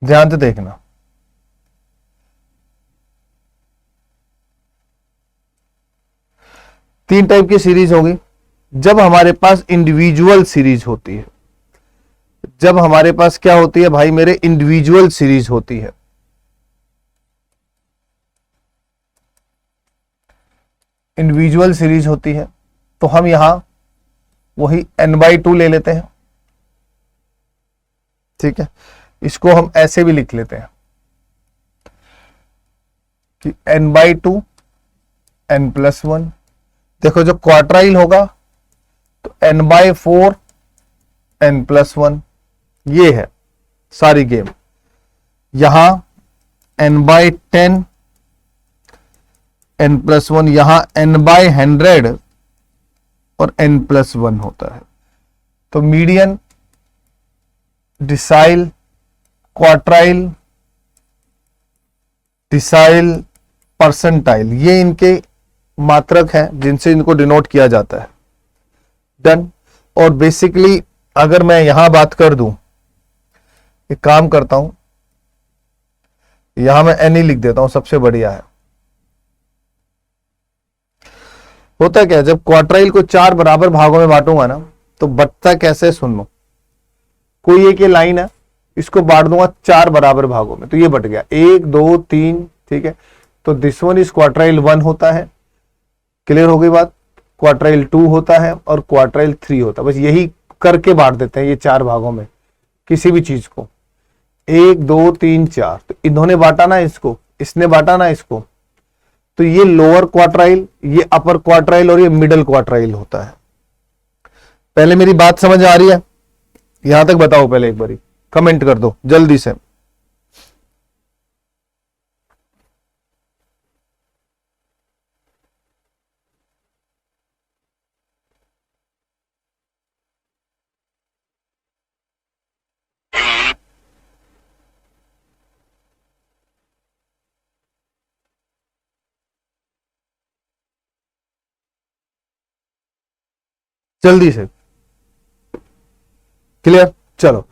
ध्यान से देखना, तीन टाइप की सीरीज होगी। जब हमारे पास इंडिविजुअल सीरीज होती है, जब हमारे पास क्या होती है भाई मेरे, इंडिविजुअल सीरीज होती है, इंडिविजुअल सीरीज होती है, तो हम यहां वही n/2 ले लेते हैं, ठीक है। इसको हम ऐसे भी लिख लेते हैं कि n/2 n+1। देखो जो क्वार्टाइल होगा तो n/4 n+1, ये है सारी गेम। यहां n/10 n+1, यहां n/100 और n+1 होता है। तो median, decile, quartile, decile, percentile, ये इनके मात्रक हैं जिनसे इनको डिनोट किया जाता है। डन। और बेसिकली अगर मैं यहां बात कर दूं, एक काम करता हूं, यहां मैं n ही लिख देता हूं, सबसे बढ़िया है। होता क्या है, जब क्वार्टाइल को 4 बराबर भागों में बांटूंगा ना, तो बचता कैसे सुन लो। कोई एक ये लाइन है, इसको बांट दूंगा 4 बराबर भागों में, तो ये बट गया 1 2 3, ठीक है। तो दिस वन इज क्वार्टाइल 1 होता है, क्लियर हो गई बात। क्वार्टाइल 2 होता है और क्वार्टाइल 3 होता है। बस यही करके बांट देते हैं ये 4 भागों में किसी भी चीज को, 1 2 3 4। तो इन्होंने बांटा ना इसको, इसने बांटा ना इसको, तो ये लोअर क्वार्टाइल, ये अपर क्वार्टाइल और ये मिडल क्वार्टाइल होता है। पहले मेरी बात समझ आ रही है? यहां तक बताओ, पहले एक बारी कमेंट कर दो जल्दी से। जल्दी से, क्लियर? चलो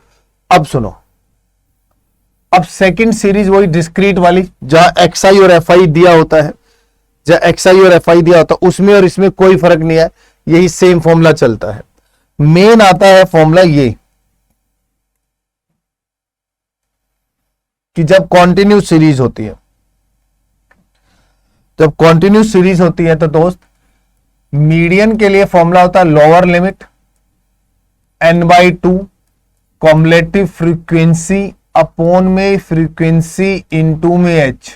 अब सुनो, अब सेकंड सीरीज वही डिस्क्रीट वाली, जहां XI और FI दिया होता है, जहां XI और FI दिया होता है, उसमें और इसमें कोई फर्क नहीं है, यही सेम फॉर्मूला चलता है। मेन आता है फॉर्मूला ये कि जब कॉन्टिन्यूस सीरीज होती है, जब कॉन्टिन्यूस सीरीज होती है तो दोस्त मीडियन के लिए फॉर्मूला होता है lower limit n/2 cumulative frequency upon में फ्रीक्वेंसी इनटू में h।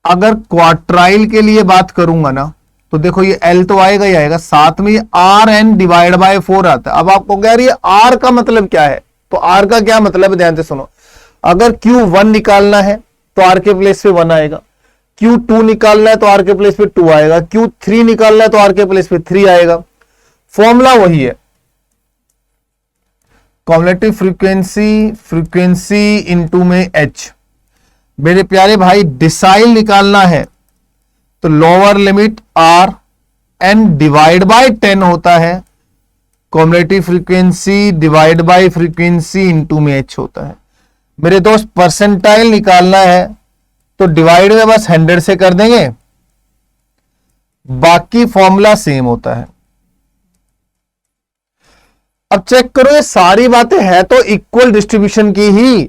अगर क्वार्टाइल के लिए बात करूंगा ना, तो देखो ये L तो आएगा ही आएगा, साथ में ये Rn/4 आता है। अब आपको कह रही है R का मतलब क्या है, तो R का क्या मतलब है, ध्यान से सुनो। अगर Q1 निकालना है तो R के प्लेस पे 1 आएगा, Q2 निकालना है तो R के प्लेस पे 2 आएगा, Q3 निकालना है तो R के प्लेस पे 3 आएगा। फॉर्मूला वही है, कॉम्युलेटिव फ्रीक्वेंसी इनटू में h। मेरे प्यारे भाई डिसाइल निकालना है तो lower limit R n divide by 10 होता है, cumulative frequency divide by frequency into में h होता है। मेरे दोस्त परसेंटाइल निकालना है तो डिवाइड में बस 100 से कर देंगे, बाकी फॉर्मूला सेम होता है। अब चेक करो, ये सारी बातें है तो इक्वल डिस्ट्रीब्यूशन की ही,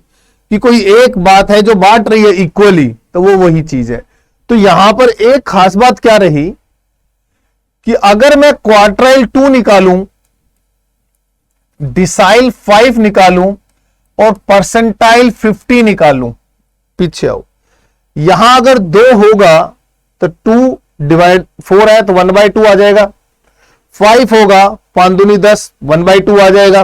कि कोई एक बात है जो बांट रही है इक्वली, तो वो वही चीज है। तो यहां पर एक खास बात क्या रही कि अगर मैं क्वार्टाइल 2 निकालूं, डिसाइल 5 निकालूं और परसेंटाइल 50 निकालूं, पीछे आओ, यहां अगर 2 होगा तो 2 डिवाइड 4 है तो 1/2 आ जाएगा, 5 होगा 5 दूनी 10 1/2 आ जाएगा,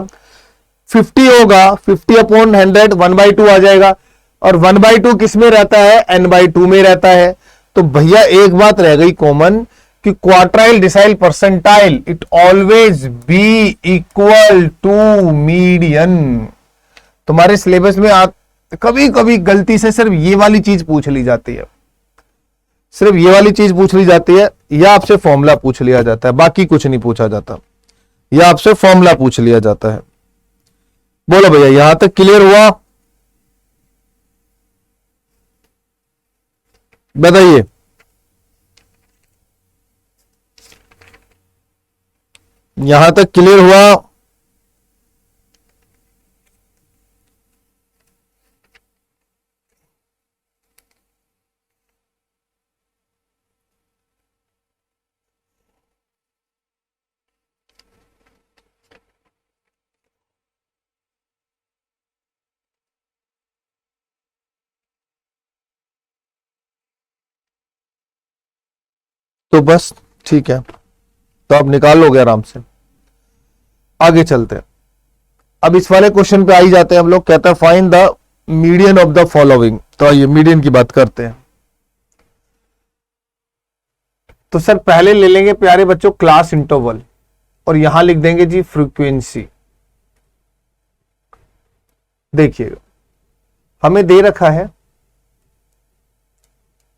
50 होगा 50/100 1/2 आ जाएगा, और 1/2 किस में रहता है, n/2 में रहता है। तो भैया एक बात रह गई कॉमन कि quartile decile percentile it always be equal to median. तुम्हारे सिलेबस में कभी कभी गलती से सिर्फ ये वाली चीज पूछ ली जाती है, सिर्फ ये वाली चीज पूछ ली जाती है, या आपसे फॉर्मूला पूछ लिया जाता है, बाकी कुछ नहीं पूछा जाता, या आपसे फॉर्मूला पूछ लिया जाता है। बोलो भैया यहां तक क्लियर हुआ, बताइए। यहां तक क्लियर हुआ? तो बस ठीक है, तो आप निकाल लोगे आराम से। आगे चलते हैं, अब इस वाले क्वेश्चन पे आ ही जाते हैं हम लोग। कहता है find the median of the following. तो आइए मीडियन की बात करते हैं। तो सर पहले ले लेंगे प्यारे बच्चों क्लास इंटरवल, और यहां लिख देंगे जी फ्रीक्वेंसी। देखिएगा हमें दे रखा है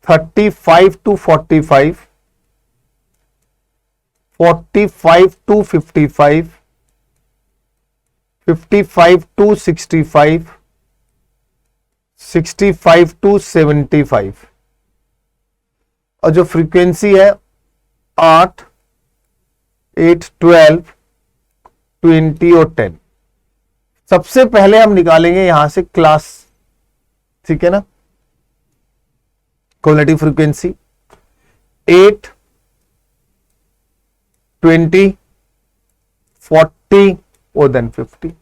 35 to 45, 45 to 55, 55 to 65, 65 to 75, और जो फ्रीक्वेंसी है 8, 8, 12, 20 और 10। सबसे पहले हम निकालेंगे यहां से क्लास, ठीक है ना, क्युमुलेटिव फ्रीक्वेंसी 8, 20, 40 और देन 50।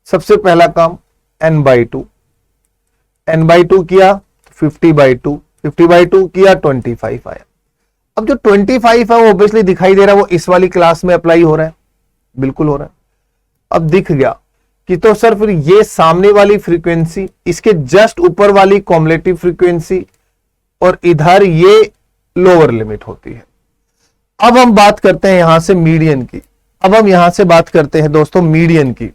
सबसे पहला काम n/2, n/2 किया 50/2, 50/2 किया 25 आया। अब जो 25 है वो ऑब्वियसली दिखाई दे रहा है, वो इस वाली क्लास में अप्लाई हो रहा है, बिल्कुल हो रहा है। अब दिख गया कि तो सर फिर ये सामने वाली फ्रीक्वेंसी, इसके जस्ट ऊपर वाली क्युमुलेटिव फ्रीक्वेंसी, और इधर ये लोअर लिमिट होती है। अब हम बात करते हैं यहां से मीडियन की। अब हम यहां से बात करते हैं दोस्तों मीडियन की।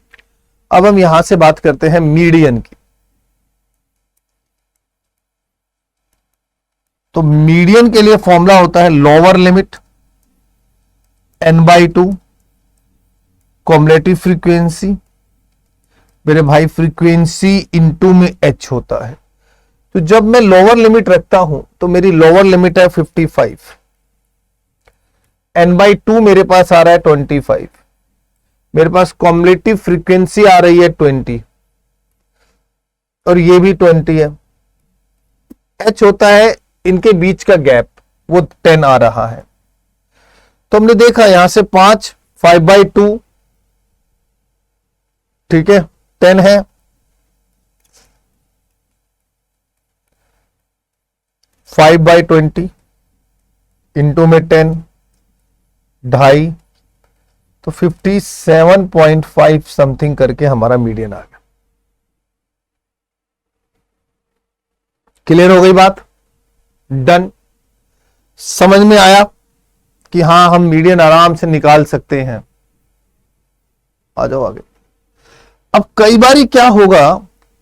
अब हम यहां से बात करते हैं मीडियन की। तो मीडियन के लिए फॉर्मूला होता है lower limit n/2 cumulative frequency, मेरे भाई फ्रीक्वेंसी इनटू में h होता है। तो जब मैं लोअर लिमिट रखता हूं तो मेरी लोअर लिमिट है 55, n/2 मेरे पास आ रहा है 25, मेरे पास क्युमुलेटिव फ्रीक्वेंसी आ रही है 20, और ये भी 20 है। h होता है इनके बीच का गैप, वो 10 आ रहा है। तो हमने देखा यहां से 5/2, ठीक है, 10 है, 5/20 इंटू में 10, 2.5, तो 57.5 समथिंग करके हमारा मीडियन आ गया। क्लियर हो गई बात? डन। समझ में आया कि हां हम मीडियन आराम से निकाल सकते हैं। आ जाओ आगे। अब कई बार क्या होगा,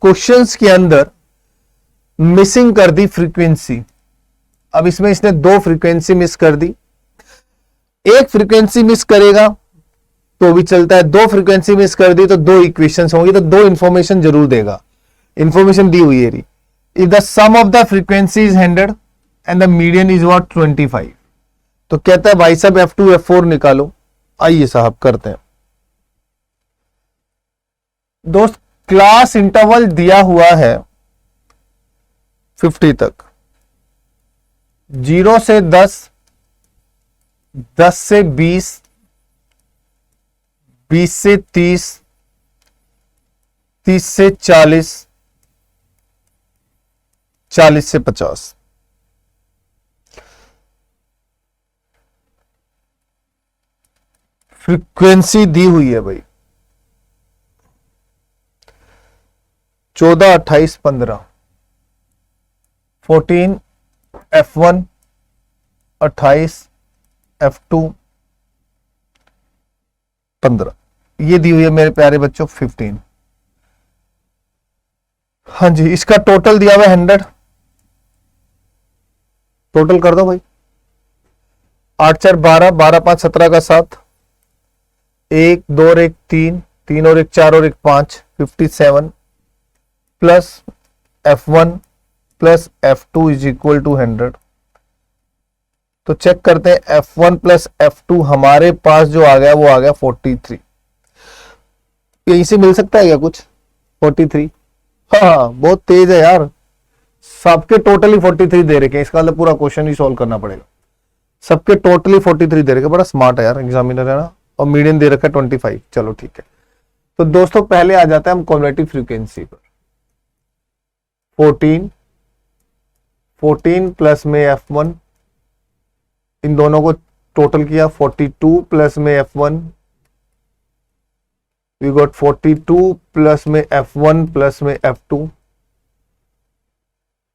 क्वेश्चंस के अंदर मिसिंग कर दी फ्रीक्वेंसी। अब इसमें इसने 2 फ्रीक्वेंसी मिस कर दी, एक फ्रीक्वेंसी मिस करेगा तो भी चलता है, 2 फ्रीक्वेंसी मिस कर दी तो 2 इक्वेशंस होंगी, तो 2 इंफॉर्मेशन जरूर देगा। इंफॉर्मेशन दी हुई है, if the sum of the frequency is 100 and the median is what 25, तो कहता है भाई साहब F2 F4 निकालो। आइए साहब करते हैं। दोस्त क्लास इंटरवल दिया हुआ है 50 तक, 0 से 10, 10 से 20, 20 से 30, 30 से 40, 40 से 50। फ्रीक्वेंसी दी हुई है भाई 14, 28, 15, 14 F1, 28 F2, 15, ये दी हुई है मेरे प्यारे बच्चों 15। हाँ जी, इसका टोटल दिया हुआ है 100, टोटल कर दो भाई। 8 4 12, 12 5 17 का 7, 1 2 और 1 3, 3 और 1 4 और 1 5, 57 plus F1 plus F2 is equal to 100। तो चेक करते हैं F1 प्लस F2 हमारे पास जो आ गया वो आ गया 43। यहीं से मिल सकता है क्या कुछ 43? हाँ, बहुत तेज है यार, सबके टोटली 43 दे रखे हैं, इसका मतलब पूरा क्वेश्चन ही सॉल्व करना पड़ेगा। सबके टोटली 43 दे रखे, बड़ा स्मार्ट है यार एग्जामिनर, है ना। और मीडियन दे रखा है 25। चलो ठीक है, तो दोस्तों पहले आ जाता है हम कॉम्युलेटिव फ्रीक्वेंसी पर। 14 प्लस में F1, इन दोनों को टोटल किया 42 प्लस में F1, वी गॉट 42 प्लस में F1 प्लस में F2,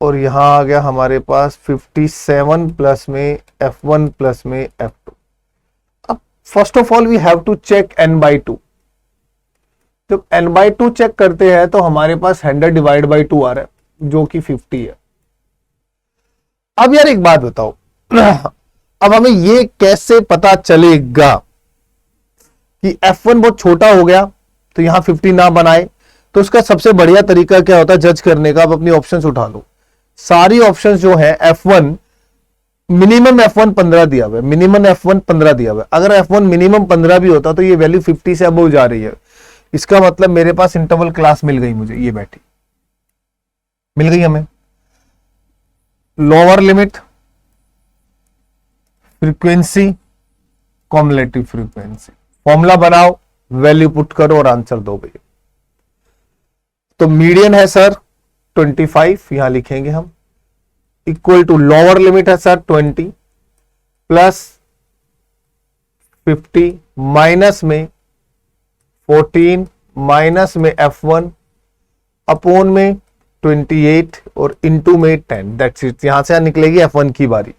और यहां आ गया हमारे पास 57 प्लस में F1 प्लस में F2। अब first of all we have to check n/2। जब n/2 चेक करते हैं तो हमारे पास 100 डिवाइड बाई 2 आ रहा है जो कि 50 है। अब यार एक बात बताओ, अब हमें ये कैसे पता चलेगा कि F1 बहुत छोटा हो गया तो यहां 50 ना बनाए? तो उसका सबसे बढ़िया तरीका क्या होता है जज करने का? अब अपनी ऑप्शंस उठा लो, सारी ऑप्शंस जो है F1 मिनिमम F1 15 दिया हुआ है, मिनिमम F1 15 दिया हुआ है। अगर F1 मिनिमम 15 भी होता तो ये वैल्यू 50 से अबव जा रही है, इसका मतलब मेरे पास इंटरवल क्लास मिल गई, मुझे ये बैठी मिल गई हमें। Lower limit frequency, cumulative frequency, formula बनाओ, वैल्यू पुट करो और आंसर दो भैया। तो मीडियन है सर 25, यहां लिखेंगे हम, इक्वल टू लोअर लिमिट है सर 20 प्लस 50 माइनस में 14 माइनस में F1 अपोन में 28 और इनटू में 10। That's it. यहां से निकलेगी F1 की बारी,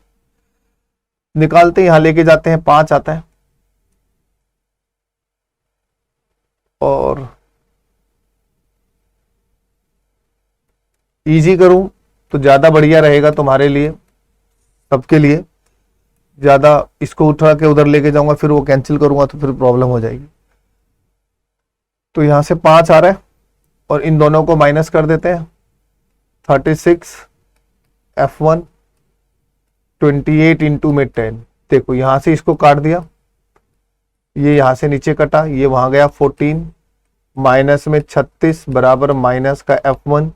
निकालते यहां लेके जाते हैं 5 आता है, और इजी करूं तो ज्यादा बढ़िया रहेगा तुम्हारे लिए, सबके लिए। ज्यादा इसको उठा के उधर लेके जाऊंगा फिर वो कैंसिल करूंगा तो फिर प्रॉब्लम हो जाएगी। तो यहां से 5 आ रहा है और इन दोनों को माइनस कर देते हैं, 36 F1 28 इंटू में 10। देखो यहां से इसको काट दिया, ये यहां से नीचे कटा, ये वहां गया 14 माइनस में 36 बराबर माइनस का F1,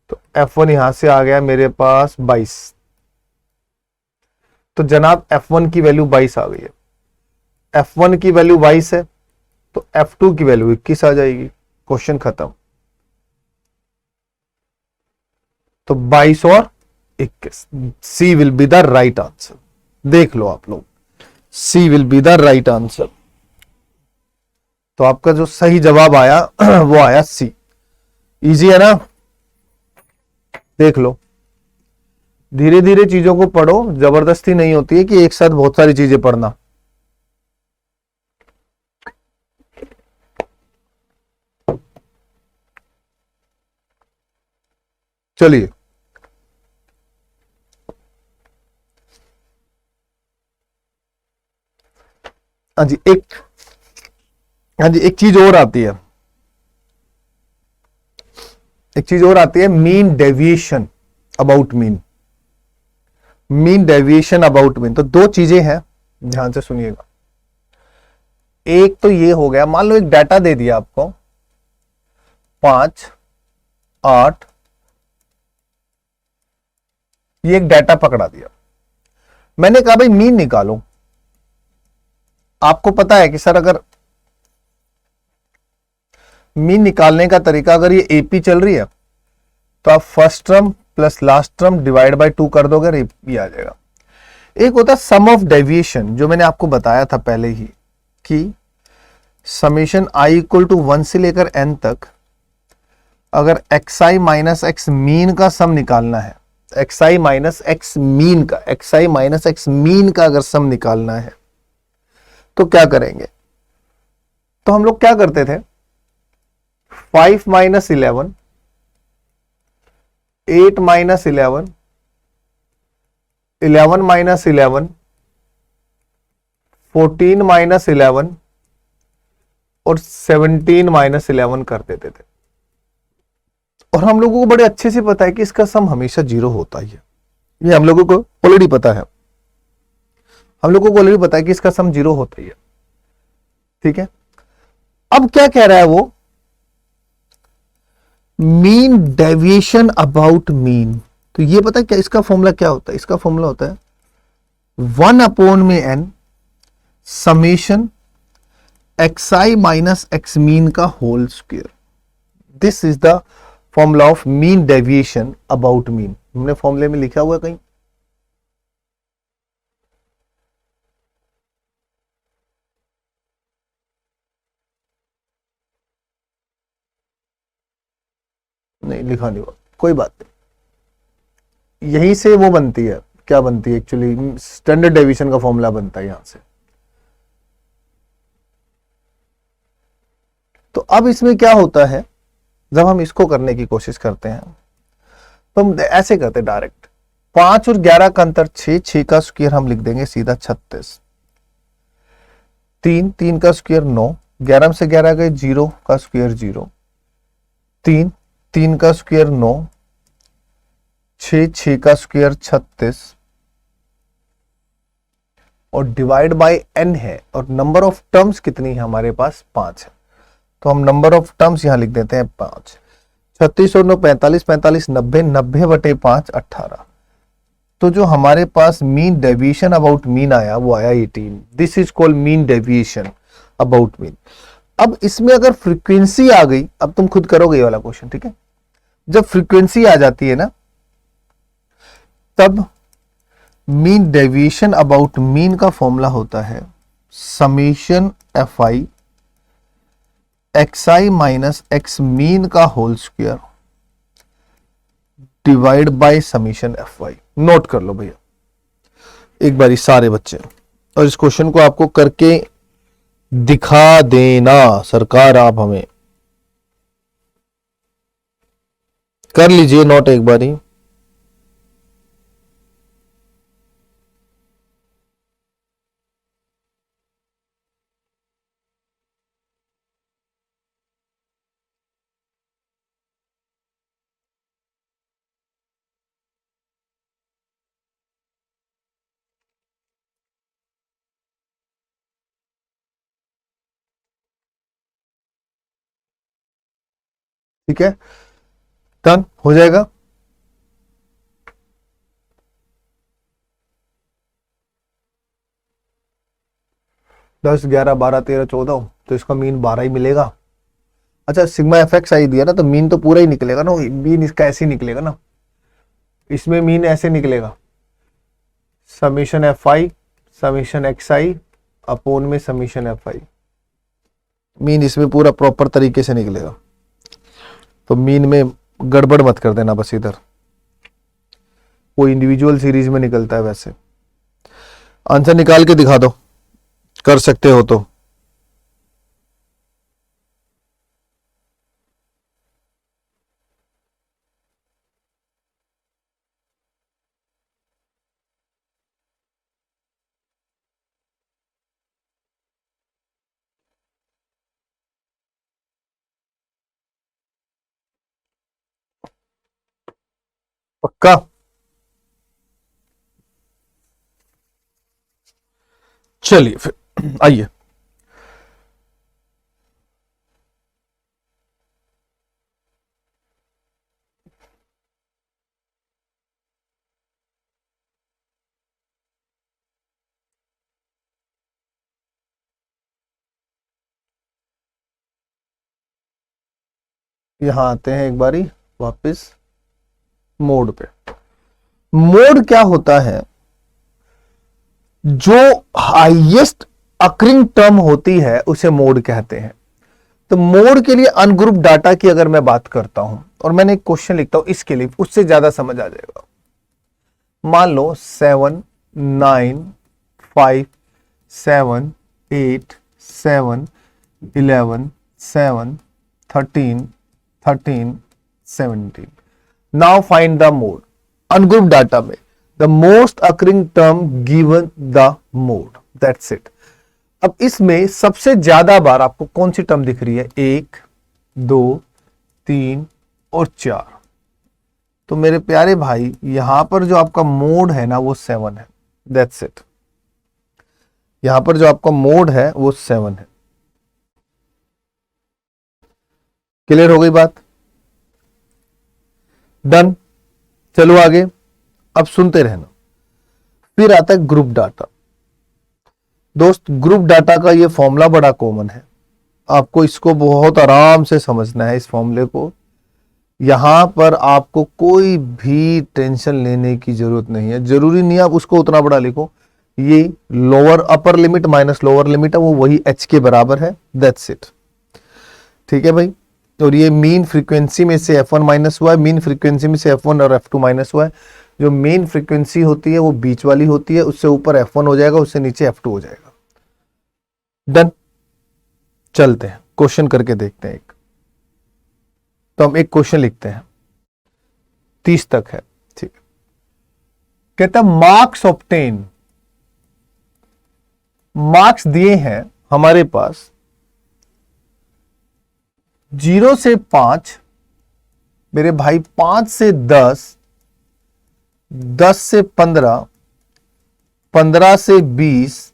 तो F1 यहां से आ गया मेरे पास 22। तो जनाब F1 की वैल्यू 22 आ गई है। F1 की वैल्यू 22 है तो F2 की वैल्यू 21 आ जाएगी, क्वेश्चन खत्म। तो 22 और 21, c will be the right answer. देख लो आप लोग, c will be the right answer. तो आपका जो सही जवाब आया वो आया सी। इजी है ना? देख लो, धीरे धीरे चीजों को पढ़ो, जबरदस्ती नहीं होती है कि एक साथ बहुत सारी चीजें पढ़ना। चलिए हाँ जी, एक चीज और आती है, एक चीज और आती है, mean deviation about mean. Mean deviation about mean, तो दो चीजें हैं, ध्यान से सुनिएगा। एक तो ये हो गया, मान लो एक डाटा दे दिया आपको 5, 8, ये एक डाटा पकड़ा दिया। मैंने कहा भाई मीन निकालो। आपको पता है कि सर अगर मीन निकालने का तरीका, अगर ये एपी चल रही है तो आप first term plus last term divide by 2 कर दोगे, एपी आ जाएगा। एक होता है सम ऑफ डेविएशन, जो मैंने आपको बताया था पहले ही कि समेशन आई इक्वल टू 1 से लेकर n तक, अगर xi माइनस एक्स मीन का सम निकालना है, xi माइनस एक्स मीन का, xi माइनस एक्स मीन का अगर सम निकालना है तो क्या करेंगे? तो हम लोग क्या करते थे, 5 माइनस 11, 8 माइनस 11, 11 माइनस 11, 14 माइनस 11 और 17 माइनस 11 कर देते थे। और हम लोगों को बड़े अच्छे से पता है कि इसका सम हमेशा 0 होता ही है। ये हम लोगों को ऑलरेडी पता है, हम लोगों को ऑलरेडी पता है कि इसका सम 0 होता ही है। ठीक है, अब क्या कह रहा है वो, मीन डेविएशन अबाउट मीन। तो ये पता है क्या इसका फॉर्मूला क्या होता है? इसका फॉर्मूला होता है 1 अपॉन में n summation xi minus x mean का whole square. This is the formula of mean deviation about mean. हमने फॉर्मूले में लिखा हुआ है कहीं? नहीं लिखा नहीं हुआ, कोई बात नहीं। यहीं से वो बनती है, क्या बनती है एक्चुअली, स्टैंडर्ड डेविएशन का फॉर्मूला बनता है यहां से। तो अब इसमें क्या होता है, जब हम इसको करने की कोशिश करते हैं तो हम ऐसे करते हैं डायरेक्ट, 5 और 11 का अंतर 6, 6 का स्क्वायर हम लिख देंगे सीधा 36, 3, 3 का स्क्वायर 9, 11 में से 11 गए 0 का स्क्वायर 0, 3, 3 का स्क्वायर 9, 6, 6 का स्क्वायर 36 और डिवाइड बाय n है, और नंबर ऑफ टर्म्स कितनी है हमारे पास? 5 है। तो हम नंबर ऑफ टर्म्स यहां लिख देते हैं 5। 36 और 9 45, 45 90, 90 बटे 5 18। तो जो हमारे पास मीन डेविएशन अबाउट मीन आया वो आया 18। This is called mean deviation about mean. अब इसमें अगर फ्रीक्वेंसी आ गई, अब तुम खुद करोगे ये वाला क्वेश्चन, ठीक है? जब फ्रीक्वेंसी आ जाती है ना, तब मीन डेविएशन अबाउट मीन का फॉर्मूला होता है summation f i x i minus x mean का whole square divide by summation f y. Note कर लो भैया एक बारी सारे बच्चे, और इस क्वेश्चन को आपको करके दिखा देना सरकार, आप हमें कर लीजिए नोट एक बारी। ठीक है, डन हो जाएगा। दस 11 12 13 14, तो इसका मीन 12 ही मिलेगा। अच्छा सिग्मा एफ एक्स आई दिया ना, तो मीन तो पूरा ही निकलेगा ना, मीन इसका ऐसे ही निकलेगा ना, इसमें मीन ऐसे निकलेगा summation F I summation x I upon में समीशन एफ आई, मीन इसमें पूरा प्रॉपर तरीके से निकलेगा। तो मीन में गड़बड़ मत कर देना बस, इधर वो इंडिविजुअल सीरीज में निकलता है। वैसे आंसर निकाल के दिखा दो, कर सकते हो तो। पक्का? चलिए फिर आइए, यहां आते हैं एक बारी वापस मोड पे। मोड क्या होता है, जो हाईएस्ट अकरिंग टर्म होती है उसे मोड कहते हैं। तो मोड के लिए अनग्रुप डाटा की अगर मैं बात करता हूं और मैंने एक क्वेश्चन लिखता हूं इसके लिए, उससे ज्यादा समझ आ जाएगा। मान लो 7 9 5 7 8 7 11 7 13 13 17। Now find the mode. Ungroup data में the most occurring term given the mode, that's it. अब इसमें सबसे ज्यादा बार आपको कौन सी टर्म दिख रही है, 1 2 3 और 4। तो मेरे प्यारे भाई यहां पर जो आपका मोड है ना वो 7 है, दैट्स इट। यहां पर जो आपका मोड है वो 7 है। क्लियर हो गई बात? डन। चलो आगे, अब सुनते रहना। फिर आता है ग्रुप डाटा। दोस्त ग्रुप डाटा का ये फॉर्मूला बड़ा कॉमन है, आपको इसको बहुत आराम से समझना है इस फॉर्मूले को। यहां पर आपको कोई भी टेंशन लेने की जरूरत नहीं है, जरूरी नहीं आप उसको उतना बड़ा लिखो। ये lower upper limit minus lower limit है, वो वही एच के बराबर है, दैट्स इट। ठीक है भाई। और ये मीन फ्रीक्वेंसी में से F1 माइनस हुआ है, मीन फ्रीक्वेंसी में से F1 और F2 माइनस हुआ है। जो मेन फ्रीक्वेंसी होती है वो बीच वाली होती है, उससे ऊपर F1 हो जाएगा, उससे नीचे F2 हो जाएगा। डन। चलते हैं क्वेश्चन करके देखते हैं एक। तो हम एक क्वेश्चन लिखते हैं, 30 तक है, ठीक है। कहता मार्क्स ऑब्टेन, मार्क्स दिए हैं हमारे पास 0 से 5, मेरे भाई 5 से 10, 10 से 15, 15 से 20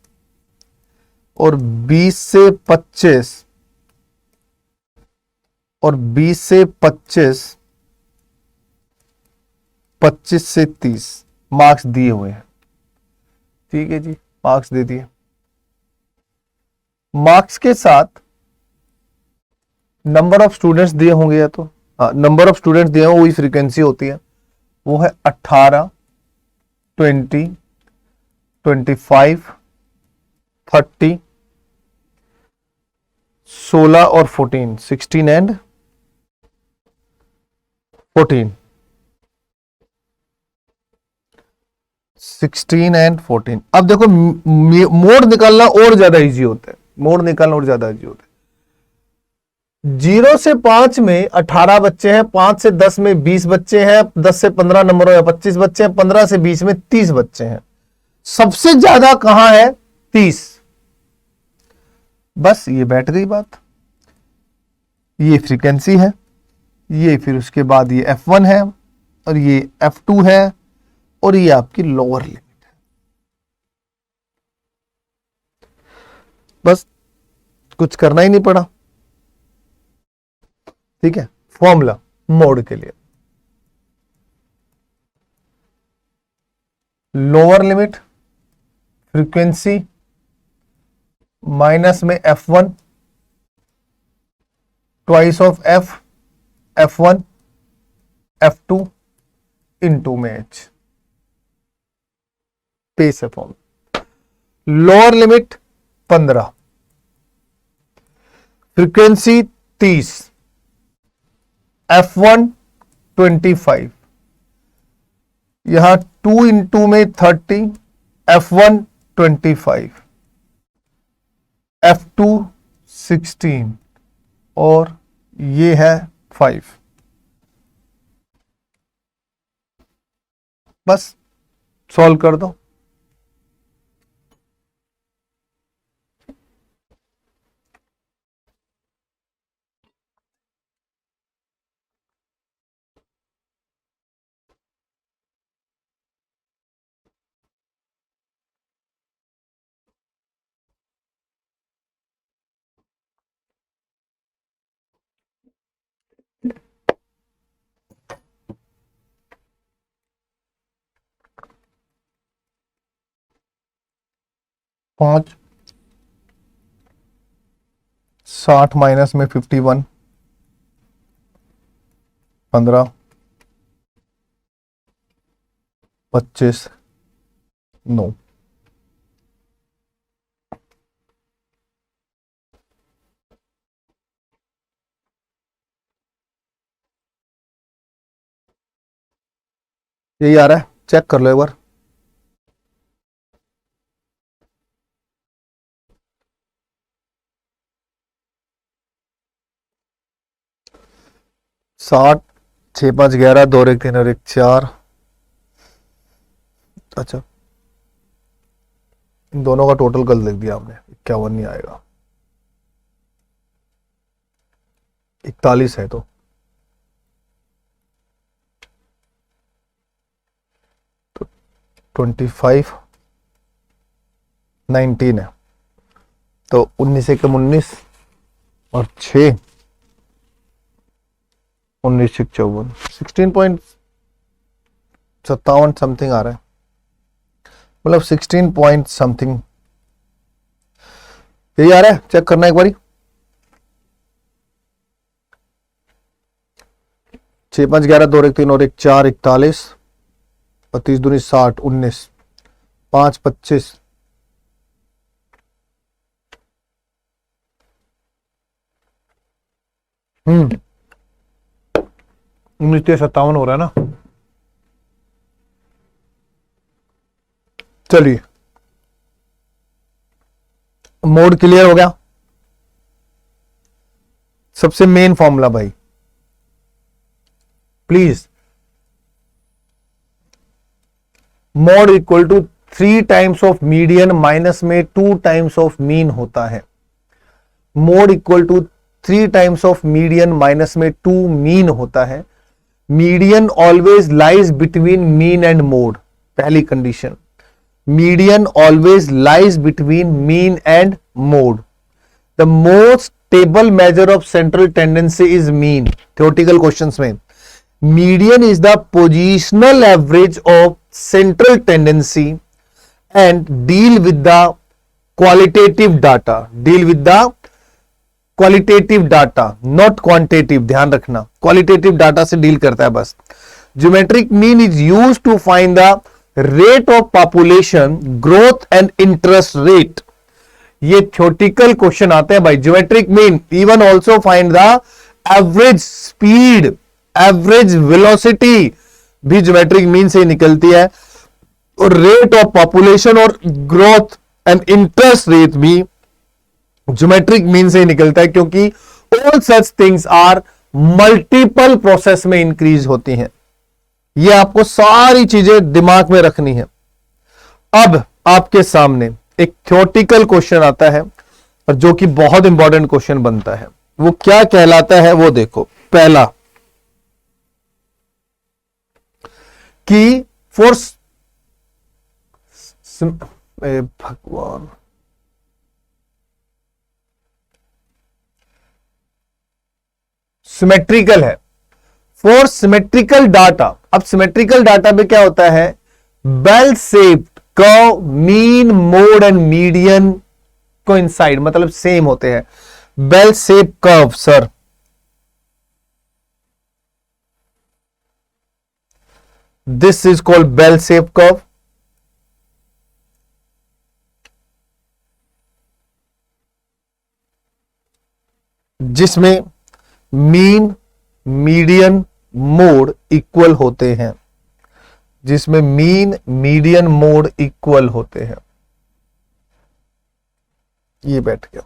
और 20 से 25 और 20 से 25, 25 से 30 मार्क्स दिए हुए हैं। ठीक है जी, मार्क्स दे दिए। मार्क्स के साथ नंबर ऑफ स्टूडेंट्स दिए होंगे, या तो नंबर ऑफ स्टूडेंट्स दिए हो वही फ्रीक्वेंसी होती है, वो है 18 20 25 30 16 और 14, 16 एंड 14, 16 एंड 14। अब देखो मोड निकालना और ज्यादा इजी होता है, मोड निकालना और ज्यादा इजी होता है। 0 से 5 में 18 बच्चे हैं, 5 से 10 में 20 बच्चे हैं, 10 से 15 नंबर हो 25 बच्चे हैं, 15 से 20 में 30 बच्चे हैं। सबसे ज्यादा कहां है, 30। बस ये बैठ गई बात। ये फ्रीक्वेंसी है, ये फिर उसके बाद ये F1 है और ये F2 है और ये आपकी लोअर लिमिट है। बस कुछ करना ही नहीं पड़ा। ठीक है, फॉर्मूला मोड के लिए लोअर लिमिट फ्रीक्वेंसी माइनस में F1 twice of F1 F2 into में H, पेस है form. Lower limit 15, frequency 30, F1 25, यहां 2 इंटू में 30, F1 25, F2 16 और ये है 5। बस सॉल्व कर दो। पांच 60 माइनस में 51, 15, 25, 9। यही आ रहा है, चेक कर लो एक बार। साठ, 6, 5, 11, 2 और 1, 3 और 1, 4। अच्छा, इन दोनों का टोटल गलत लिख दिया हमने, 51 नहीं आएगा, 41 है। तो 25, 19 है। तो 19 से कम 19 और 6, 19 से 54, 16.57 समथिंग आ रहा है, मतलब 16 पॉइंट समथिंग यही आ रहा है। चेक करना एक बारी। 6, 5, 11, 2, 1, 3 और 1, 4, 41, 32 दूनी 60, 19, 5, 25, हम्म 1957 हो रहा है ना। चलिए, मोड क्लियर हो गया। सबसे मेन फॉर्मूला भाई, please, mode equal to 3 times of median minus में 2 टाइम्स ऑफ मीन होता है। Mode equal to 3 times of median minus में 2 मीन होता है। Median always lies between mean and mode, पहली condition. Median always lies between mean and mode. The most stable measure of central tendency is mean. Theoretical questions में median is the positional average of central tendency and deal with the qualitative data. Deal with the qualitative data, not quantitative, ध्यान रखना, qualitative data से deal करता है बस। Geometric mean is used to find the rate of population growth and interest rate. ये theoretical question आते हैं भाई। Geometric mean even also find the average speed, average velocity भी ज्योमेट्रिक मीन से ही निकलती है, और रेट ऑफ पॉपुलेशन और ग्रोथ एंड इंटरेस्ट रेट भी ज्योमेट्रिक मीन से ही निकलता है, क्योंकि all such things are multiple process में इंक्रीज होती हैं। ये आपको सारी चीजें दिमाग में रखनी है। अब आपके सामने एक थ्योरेटिकल क्वेश्चन आता है, और जो कि बहुत इंपॉर्टेंट क्वेश्चन बनता है। वो क्या कहलाता है वो देखो। पहला कि फोर्स, भगवान, सिमेट्रिकल है। फॉर सिमेट्रिकल डाटा, अब सिमेट्रिकल डाटा में क्या होता है, bell shaped curve, mean, mode and median coincide, मतलब सेम होते हैं। Bell shape curve sir, this is called bell shape curve. जिसमें मीन, मीडियन, मोड इक्वल होते हैं। जिसमें मीन, मीडियन, मोड इक्वल होते हैं। ये बैठ गया,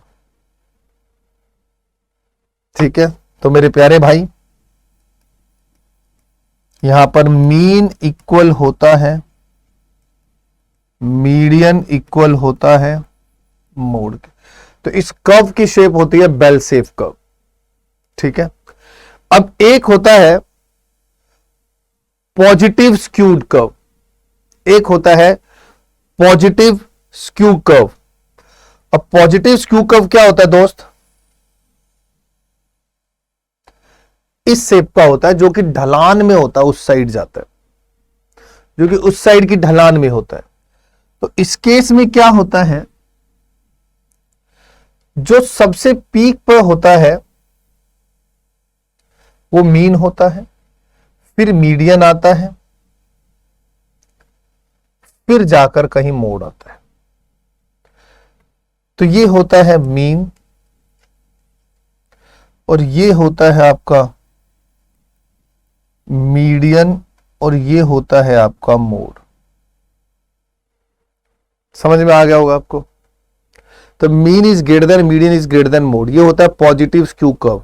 ठीक है। तो मेरे प्यारे भाई, यहां पर मीन इक्वल होता है, मीडियन इक्वल होता है मोड के। तो इस कर्व की शेप होती है बेल शेप कर्व, ठीक है। अब एक होता है पॉजिटिव स्क्यूड कर्व, एक होता है पॉजिटिव स्क्यू कर्व। अब पॉजिटिव स्क्यू कर्व क्या होता है दोस्त, इस शेप का होता है, जो कि ढलान में होता है, उस साइड जाता है, जो कि उस साइड की ढलान में होता है। तो इस केस में क्या होता है, जो सबसे पीक पर होता है वो मीन होता है, फिर मीडियन आता है, फिर जाकर कहीं मोड आता है। तो ये होता है मीन और ये होता है आपका मीडियन और ये होता है आपका मोड। समझ में आ गया होगा आपको। तो mean is greater then median is greater then mode, ये होता है पॉजिटिव स्क्यू कर्व।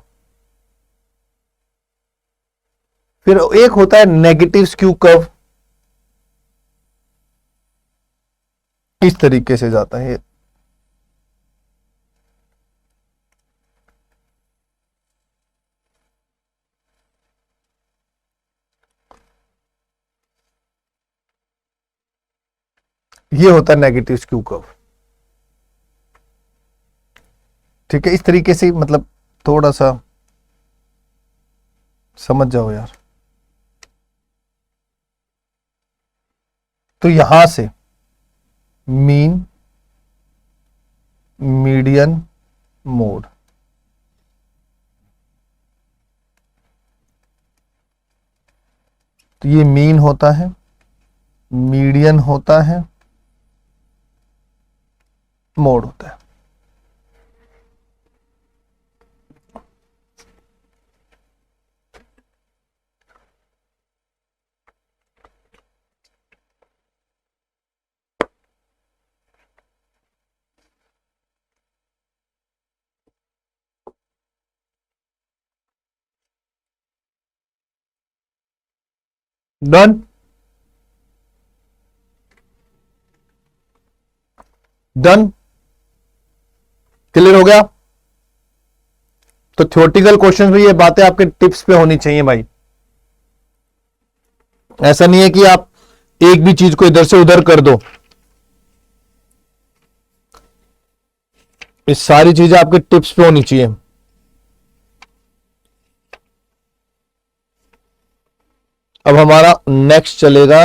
फिर एक होता है नेगेटिव स्क्यू कर्व, इस तरीके से जाता है। ये होता है नेगेटिव स्क्यू कर्व। ठीक है, इस तरीके से मतलब थोड़ा सा समझ जाओ यार। तो यहां से मीन, मीडियन, मोड, तो ये मीन होता है, मीडियन होता है, मोड होता है। डन, डन, क्लियर हो गया। तो थ्योरेटिकल क्वेश्चन में ये बातें आपके टिप्स पे होनी चाहिए भाई। ऐसा नहीं है कि आप एक भी चीज को इधर से उधर कर दो, ये सारी चीजें आपके टिप्स पे होनी चाहिए। अब हमारा नेक्स्ट चलेगा,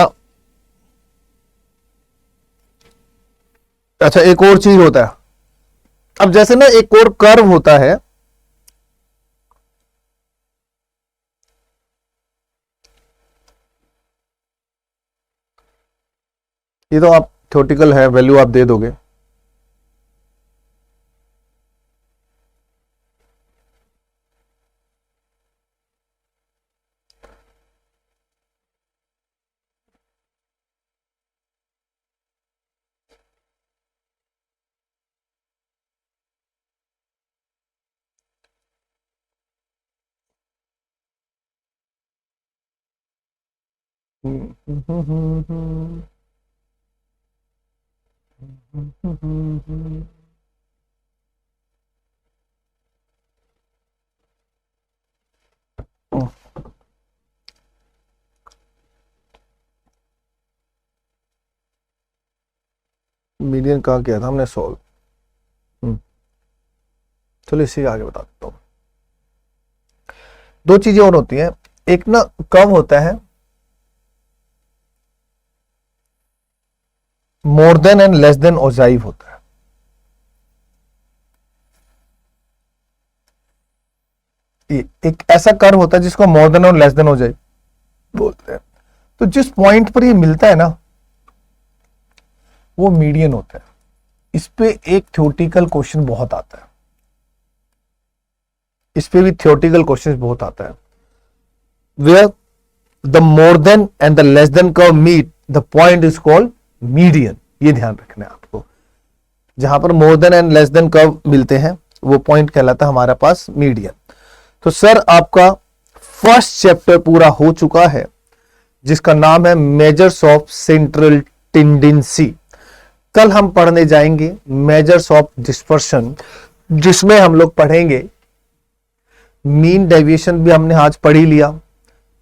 अच्छा एक और चीज होता है। अब जैसे ना एक और कर्व होता है, ये तो आप थ्योरेटिकल है, वैल्यू आप दे दोगे। मीडियन कहा किया था हमने, सॉल्व। चलो इसी आगे बता देता हूं। दो चीजें और होती हैं, एक ना कर्व होता है मोर than and less then ogive होता है। एक ऐसा कर्व होता है जिसको मोर देन और लेस देन ओजाइव बोलते हैं। तो जिस पॉइंट पर ये मिलता है ना, वो मीडियन होता है। इस पे एक थ्योरेटिकल क्वेश्चन बहुत आता है, इस पे भी थ्योरेटिकल क्वेश्चन बहुत आता है। Where the more than and the less than curve meet, the point is called median. ये ध्यान रखना है आपको, जहां पर more than and less than curve मिलते हैं वो पॉइंट कहलाता है हमारे पास मीडियन। तो सर आपका फर्स्ट चैप्टर पूरा हो चुका है, जिसका नाम है मेजर्स ऑफ सेंट्रल टेंडेंसी। कल हम पढ़ने जाएंगे मेजर्स ऑफ डिस्पर्शन, जिसमें हम लोग पढ़ेंगे मीन डेविएशन भी हमने आज पढ़ ही लिया।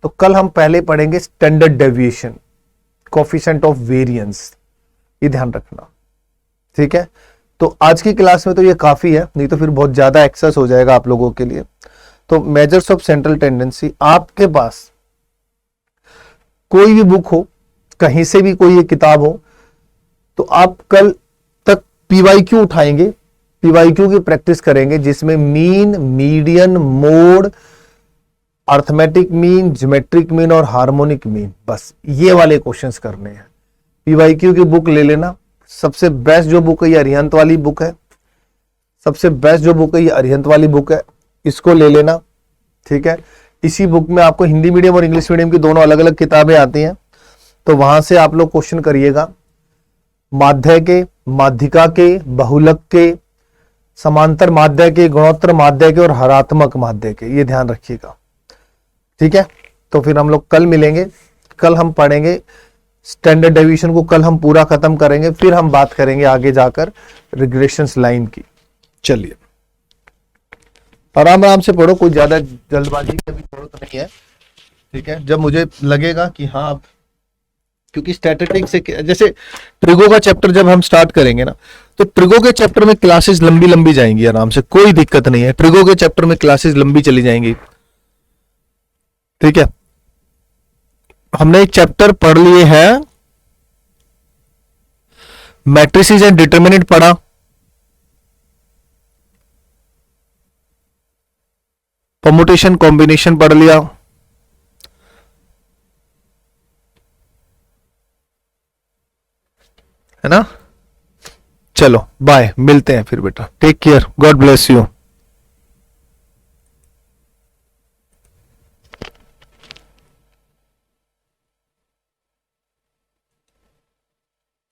तो कल हम पहले पढ़ेंगे standard deviation, coefficient of variance, ये ध्यान रखना, ठीक है। तो आज की क्लास में तो ये काफी है, नहीं तो फिर बहुत ज्यादा एक्सेस हो जाएगा आप लोगों के लिए। तो मेजर्स ऑफ सेंट्रल टेंडेंसी, आपके पास कोई भी बुक हो, कहीं से भी कोई एक किताब हो, तो आप कल तक पीवाईक्यू उठाएंगे, पीवाईक्यू की प्रैक्टिस करेंगे, जिसमें mean, median, mode arithmetic mean, geometric mean और हार्मोनिक मीन, बस ये वाले क्वेश्चंस करने हैं। पीवाईक्यू की बुक ले लेना, सबसे बेस्ट जो बुक है ये अरिहंत वाली बुक है, सबसे बेस्ट जो बुक है ये अरिहंत वाली बुक है, इसको ले लेना, ठीक है। इसी बुक में आपको हिंदी मीडियम और इंग्लिश मीडियम की दोनों अलग अलग किताबें आती हैं, तो वहां से आप लोग क्वेश्चन करिएगा। माध्य के, माध्यिका के, बहुलक के, समांतर माध्य के, गुणोत्तर माध्य के और हरात्मक माध्य के, ये ध्यान रखिएगा, ठीक है। तो फिर हम लोग कल मिलेंगे, कल हम पढ़ेंगे स्टैंडर्ड डेविएशन को, कल हम पूरा खत्म करेंगे, फिर हम बात करेंगे आगे जाकर रिग्रेशंस लाइन की। चलिए आराम आराम से पढ़ो, कोई ज्यादा जल्दबाजी की भी जरूरत नहीं है, ठीक है। जब मुझे लगेगा कि हाँ, क्योंकि स्टैटिस्टिक्स से जैसे ट्रिगो का चैप्टर जब हम स्टार्ट करेंगे ना, तो ट्रिगो के चैप्टर में क्लासेस लंबी लंबी जाएंगी आराम से, कोई दिक्कत नहीं है। ट्रिगो के चैप्टर में क्लासेस लंबी चली जाएंगी, ठीक है। हमने एक चैप्टर पढ़ लिए हैं, मैट्रिसेस एंड डिटरमिनेंट पढ़ा, परमुटेशन कॉम्बिनेशन पढ़ लिया, है ना। चलो बाय, मिलते हैं फिर बेटा, take care, God bless you.